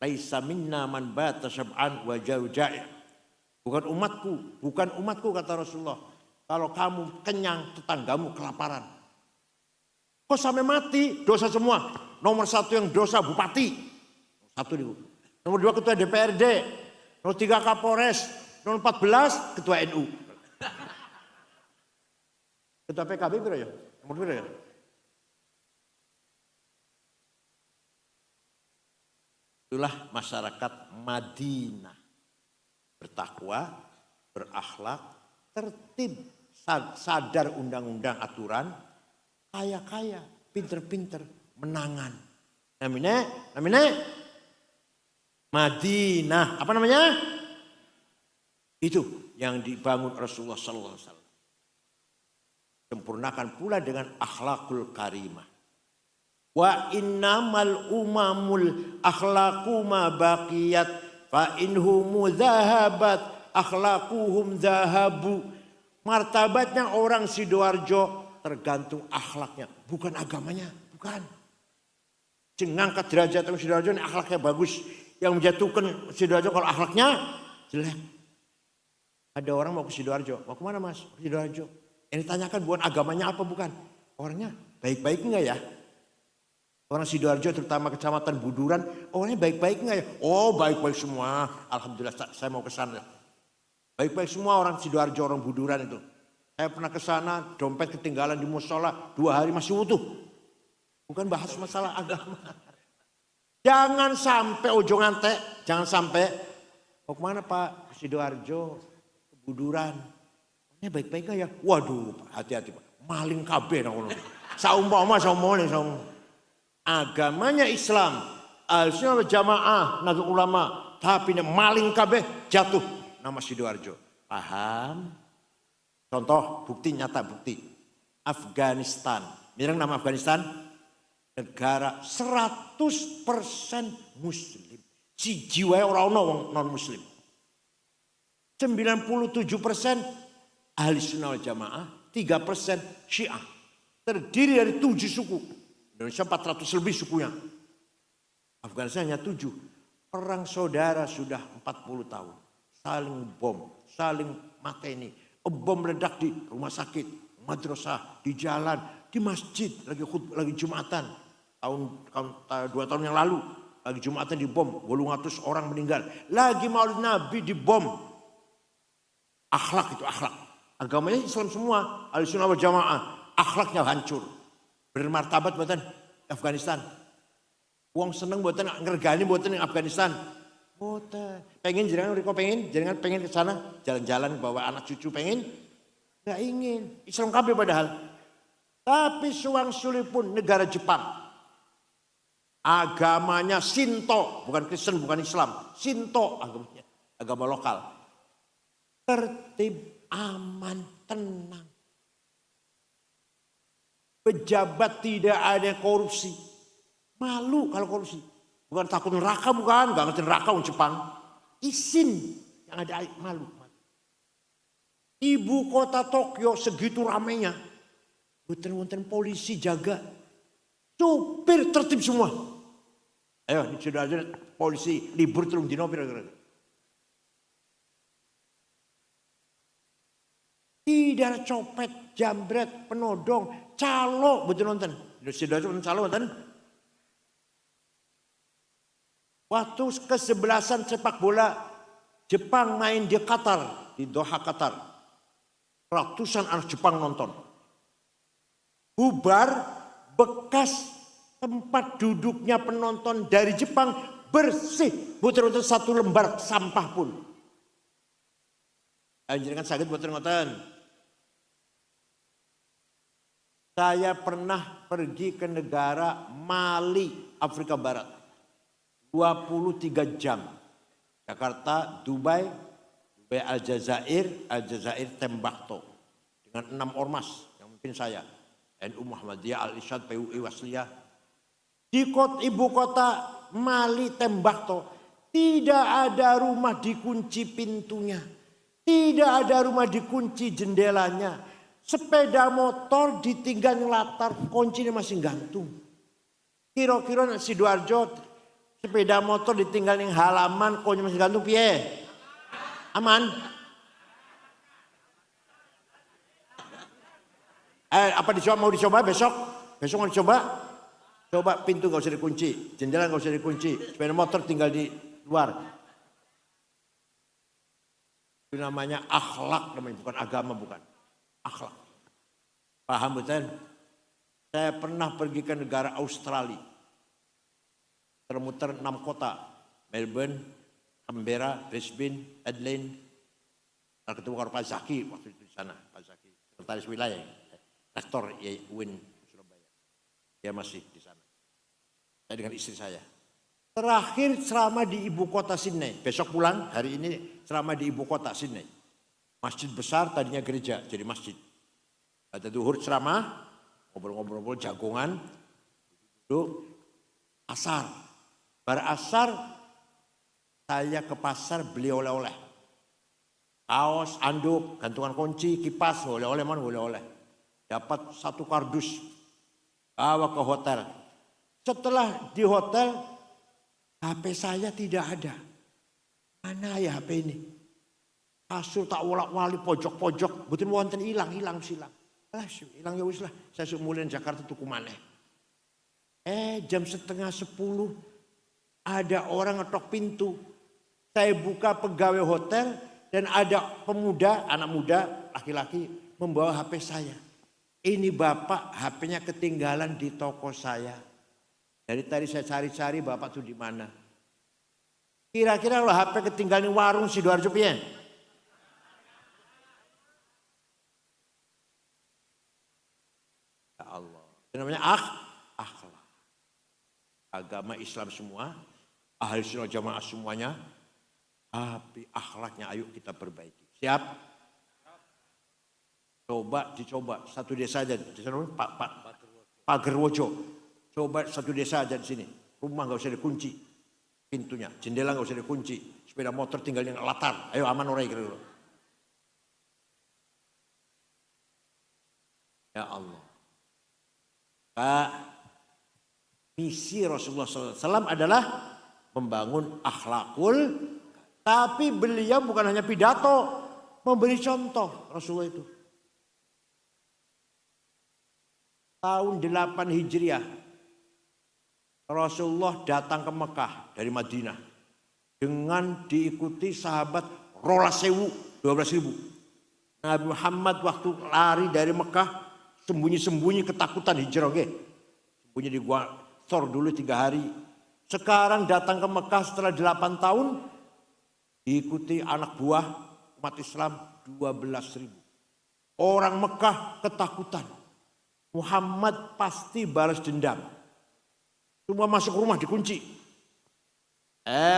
Laisa minna man bata syab'an wa jauja'i. Bukan umatku kata Rasulullah. Kalau kamu kenyang, tetanggamu kelaparan. Kok sampai mati, dosa semua. Nomor 1 yang dosa bupati. Nomor 2 ketua DPRD. Nomor 3 Kapolres. Nomor 14 ketua NU. Ketua PKB berapa ya? Nomor berapa ya? Itulah masyarakat Madinah. Bertakwa, berakhlak, tertib, sadar undang-undang aturan, kaya-kaya, pinter-pinter, menangan. Namanya Madinah. Apa namanya? Itu yang dibangun Rasulullah sallallahu alaihi wasallam. Sempurnakan pula dengan akhlakul karimah. Wa innamal umamul akhlaqu ma baqiyat fa inhum dhahabat akhlaquhum dhahabu. Martabatnya orang Sidoarjo tergantung akhlaknya, bukan agamanya, bukan. ngangkat derajat Sidoarjo ini akhlaknya bagus. Yang menjatuhkan Sidoarjo kalau akhlaknya jelek. Ada orang mau ke Sidoarjo, mau kemana mas? Ke Sidoarjo. Yang ditanyakan bukan agamanya apa bukan. Orangnya baik-baik enggak ya? Orang Sidoarjo terutama kecamatan Buduran, orangnya baik-baik enggak ya? Oh baik-baik semua, alhamdulillah saya mau ke sana. Baik-baik semua orang Sidoarjo, orang Buduran itu. Saya pernah ke sana, dompet ketinggalan di musola, 2 hari masih utuh. Bukan bahas masalah agama. Jangan sampai ojo ngante, jangan sampai, mau kemana Pak? Ke Sidoarjo, ke Buduran. Orangnya baik-baik enggak ya? Waduh, hati-hati Pak, maling kabeh. Saumpama. Agamanya Islam, Ahlussunnah wal Jamaah, Nahdlatul Ulama, tapi maling kabeh jatuh nama Sidoarjo. Paham? Contoh bukti nyata bukti. Afghanistan. Mireng nama Afghanistan? Negara 100% muslim. Siji wae ora ono wong non muslim. 97% Ahlussunnah wal Jamaah, 3% Syiah. Terdiri dari 7 suku. Indonesia 400 lebih sukunya. Afghanistan hanya 7. Perang saudara sudah 40 tahun. Saling bom, saling mateni. Bom meledak di rumah sakit, madrasah, di jalan, di masjid. Lagi Jumatan. Tahun 2 tahun yang lalu. Lagi Jumatan di bom. 800 orang meninggal. Lagi Maulid Nabi di bom. Akhlak itu akhlak. Agamanya Islam semua. Ahlussunnah wal Jamaah. Akhlaknya hancur. Bermartabat buatan Afghanistan. Uang seneng buatan ngergani buatan Afghanistan. Buatan. Pengen jangan Riko pengen ke sana jalan-jalan bawa anak cucu pengen? Enggak ingin. Islam kabeh padahal. Tapi suang suli pun negara Jepang. Agamanya Shinto, bukan Kristen, bukan Islam. Shinto agamanya, agama lokal. Tertib, aman, tenang. Pejabat tidak ada korupsi. Malu kalau korupsi. Bukan takut neraka bukan. Gak ngerti neraka orang Jepang. Isin yang ada malu. Ibu kota Tokyo segitu ramenya. Wonten polisi jaga. Supir tertib semua. Ayo sudah ada polisi libur terus dino kira-kira. Tidak ada copet, jambret, penodong, calo, betul nonton. Sudah calo nonton. Waktu ke-11 sepak bola Jepang main di Qatar, di Doha Qatar. Ratusan anak Jepang nonton. Bubar, bekas tempat duduknya penonton dari Jepang bersih. Betul-betul 1 lembar sampah pun. Jangan sakit betul nonton. Saya pernah pergi ke negara Mali, Afrika Barat. 23 jam. Jakarta, Dubai Aljazair Tembakto. Dengan 6 ormas yang memimpin saya. NU Muhammadiyah, Al-Irsyad, PUI, Wasliyah. Di ibu kota Mali, Tembakto. Tidak ada rumah dikunci pintunya. Tidak ada rumah dikunci jendelanya. Sepeda motor ditinggal latar, kuncinya masih gantung. Kira-kira nak Sidoarjo, sepeda motor ditinggal di halaman, kuncinya masih gantung, piye? Aman? Apa mau dicoba besok? Besok mau dicoba? Coba pintu gak usah dikunci, jendela gak usah dikunci, sepeda motor tinggal di luar. Itu namanya akhlak, namanya bukan agama, bukan. Akhlak. Paham betul? Saya pernah pergi ke negara Australia. Termuter 6 kota. Melbourne, Canberra, Brisbane, Adelaide. Saya ketemu Pak Zaki waktu itu di sana. Pak Zaki, sekretaris wilayah. Rektor UIN Surabaya. Dia masih di sana. Saya dengan istri saya. Terakhir selama di ibu kota Sydney. Besok pulang, hari ini selama di ibu kota Sydney. Masjid besar, tadinya gereja, jadi masjid. Ada duhur ceramah, ngobrol-ngobrol jagongan, duduk, asar. Bar asar, saya ke pasar beli oleh-oleh. Kaos, anduk, gantungan kunci, kipas, oleh-oleh mana oleh-oleh. Dapat 1 kardus, bawa ke hotel. Setelah di hotel, HP saya tidak ada. Mana ya HP ini? Kasur tak wolak-wali pojok-pojok, betul wonten hilang silang. Hilang ya wis lah. Saya mulai Jakarta tuku maneh. Jam 9:30 ada orang ngetok pintu. Saya buka pegawai hotel dan ada pemuda, anak muda, laki-laki membawa HP saya. Ini bapak HP-nya ketinggalan di toko saya. Dari tadi saya cari-cari bapak tuh di mana. Kira-kira kalau HP ketinggalan di warung Sidoarjo piye? Ya Allah. Itu namanya akhlak. Agama Islam semua, ahli sunnah jamaah semuanya, tapi akhlaknya ayo kita perbaiki. Siap? Dicoba satu desa aja. Desa Pak Gerwojo. Coba satu desa aja di sini. Rumah nggak usah dikunci pintunya, jendela nggak usah dikunci, sepeda motor tinggal di latar. Ayo aman orang kira. Ya Allah. Misi Rasulullah SAW adalah membangun akhlakul, tapi beliau bukan hanya pidato, memberi contoh Rasulullah itu. Tahun 8 Hijriah, Rasulullah datang ke Mekah dari Madinah dengan diikuti sahabat 12.000. Nabi Muhammad waktu lari dari Mekah sembunyi-sembunyi ketakutan hijrah. Sembunyi di gua Thor dulu 3 hari. Sekarang datang ke Mekah setelah 8 tahun diikuti anak buah umat Islam 12.000. Orang Mekah ketakutan. Muhammad pasti balas dendam. Semua masuk rumah dikunci.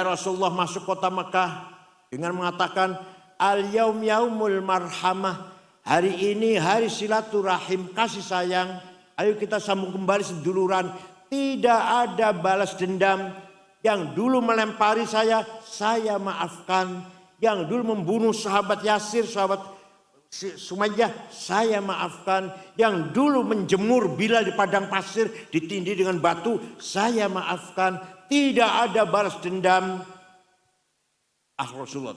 Rasulullah masuk kota Mekah dengan mengatakan al-yaum yaumul marhamah. Hari ini hari silaturahim, kasih sayang. Ayo kita sambung kembali seduluran. Tidak ada balas dendam. Yang dulu melempari saya maafkan. Yang dulu membunuh sahabat Yasir, sahabat Sumayyah, saya maafkan. Yang dulu menjemur Bilal di padang pasir ditindih dengan batu, saya maafkan. Tidak ada balas dendam. Rasulullah.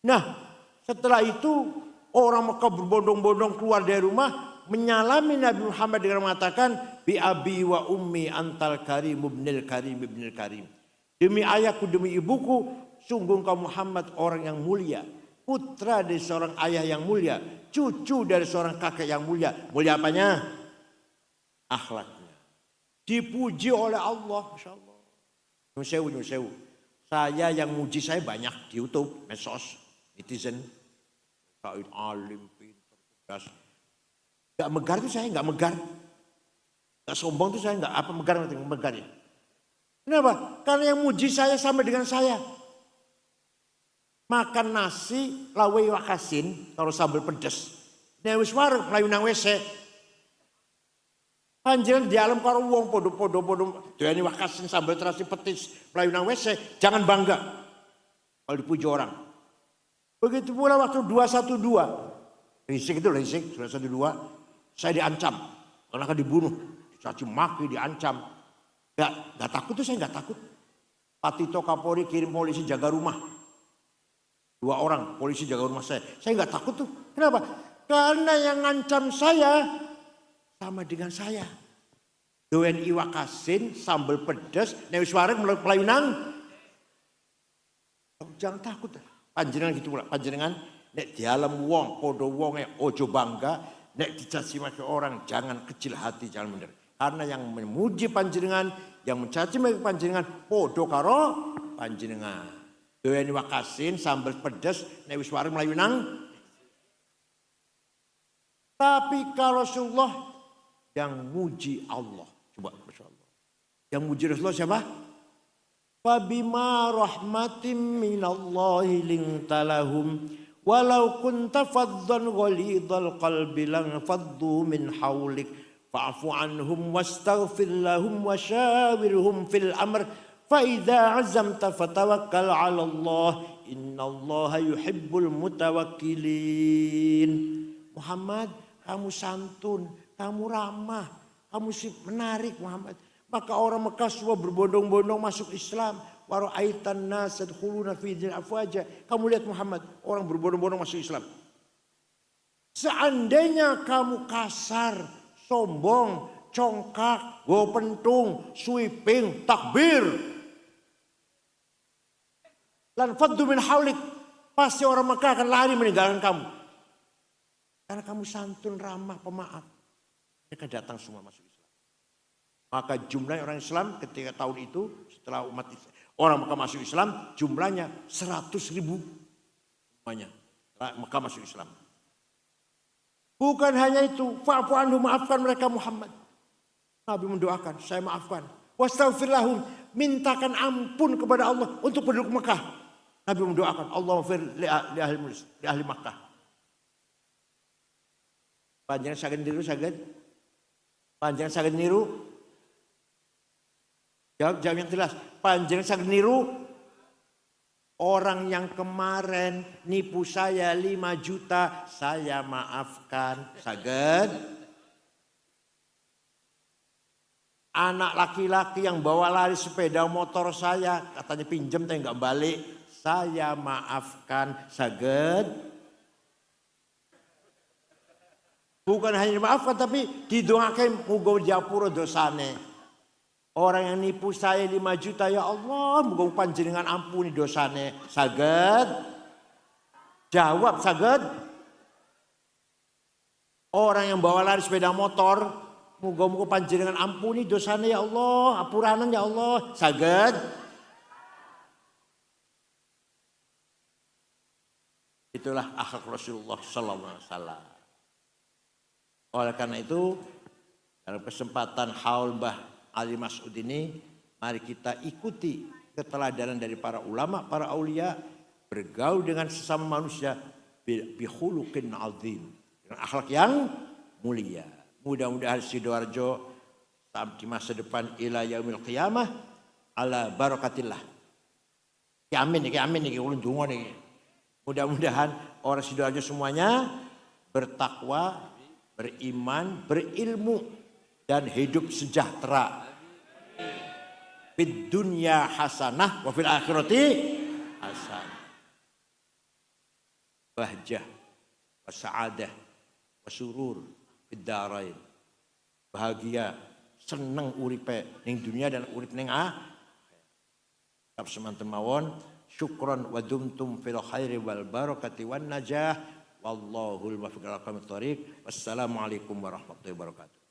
Nah, setelah itu orang Mekah berbondong-bondong keluar dari rumah menyalami Nabi Muhammad dengan mengatakan bi abi wa ummi antal karim ibnil karim ibnil karim. Demi ayahku, demi ibuku, sungguh kau Muhammad orang yang mulia. Putra dari seorang ayah yang mulia, cucu dari seorang kakek yang mulia. Mulia apanya? Akhlaknya. Dipuji oleh Allah, Masya Allah. Nyun sewu. Saya yang muji saya banyak di YouTube, medsos, netizen. Said alim, pintar, cerdas. Gak megar itu saya gak megar. Gak sombong itu saya gak megar ya. Kenapa? Karena yang muji saya sama dengan saya. Makan nasi lawe wakasin kalau sambal pedes. Nek wis wareg mlayu nang WC. Panjenengan di alam karo wong podo-podo doyani wakasin sambal terasi petis mlayu nang WC, jangan bangga kalau dipuji orang. Begitu pula waktu 212. Risik 212, saya diancam karena akan dibunuh, dicaci maki, diancam. Gak takut tuh, saya gak takut. Pak Tito Kapolri kirim polisi jaga rumah. 2 orang polisi jaga rumah saya nggak takut tuh. Kenapa? Karena yang ngancam saya sama dengan saya. Doen iwak asin, sambal pedas, nek wis wareg mlayu nang. Jangan takut. Panjenengan gitu pula. Panjenengan nek di alam wong, podo wonge ojo bangga, nek dicaci maki orang jangan kecil hati, jangan bener. Karena yang memuji panjenengan, yang mencaci maki panjenengan podo karo panjenengan. Doyan wakasin, sambal pedas, nek wis wareg mlayu nang. Tapi kalau Rasulullah yang muji Allah, coba Masya Allah. Yang muji Rasulullah siapa? Fabima rahmatim minallahi lintalahum walau kunta faddan ghalidhal qalbi lan faddu min haulik fa'fu anhum wastaghfir lahum wasyawirhum fil amr. Fa'idha azamta fatawakkal 'ala Allah innallaha yuhibbul mutawakkilin. Muhammad, kamu santun, kamu ramah, kamu menarik Muhammad. Maka orang Mekah semua berbondong-bondong masuk Islam. Wa ra'aitan nas yadkhuluna fi dinil afwaja. Kamu lihat Muhammad, orang berbondong-bondong masuk Islam. Seandainya kamu kasar, sombong, congkak, go pentung, sweeping, takbir, lan faddu min haulik, pasti orang Mekah akan lari meninggalkan kamu. Karena kamu santun, ramah, pemaaf. Mereka datang semua masuk Islam. Maka jumlah orang Islam ketika tahun itu setelah orang Mekah masuk Islam jumlahnya 100.000 semuanya. Mekah masuk Islam. Bukan hanya itu, fa'fu anhum, maafkan mereka Muhammad. Nabi mendoakan, saya maafkan. Wastaghfir lahum, mintakan ampun kepada Allah untuk penduduk Mekah. Nabi mendoakan, Allahumma fir li ahli Makkah. Panjangan saged niru saged. Panjangan saged niru. Jawab yang jelas. Panjangan saged niru. Orang yang kemarin nipu saya 5 juta, saya maafkan. Saged. Anak laki-laki yang bawa lari sepeda motor saya, katanya pinjam tapi nggak balik, saya maafkan. Saged. Bukan hanya dimaafkan tapi didoakan muga japura dosane. Orang yang nipu saya 5 juta, ya Allah, muga panjenengan ampuni dosane. Saged? Jawab, saged? Orang yang bawa lari sepeda motor, muga panjenengan ampuni dosane ya Allah, apuranan ya Allah. Saged? Itulah akhlak Rasulullah sallallahu alaihi wasallam. Oleh karena itu, dalam kesempatan haul Mbah Ali Mas'ud ini, mari kita ikuti keteladanan dari para ulama, para aulia, bergaul dengan sesama manusia bihulukin azim, dengan akhlak yang mulia. Mudah-mudahan Sidoarjo di masa depan ila yaumil qiyamah ala barakatillah. Amin nih, ulun donga nih. Mudah-mudahan orang Sidoarjo semuanya bertakwa, beriman, berilmu, dan hidup sejahtera. Fid dunya hasanah wa fil akhirati hasanah. Bahjah wa sa'adah wa surur fid darain. Bahagia, seneng uripe ning dunia dan urip ning akhirat. Semanten mawon, syukron wa dumtum fil khairi wal barakati wan najah. Wallahul muwaffiq ila aqwamit thoriq. Wassalamualaikum warahmatullahi wabarakatuh.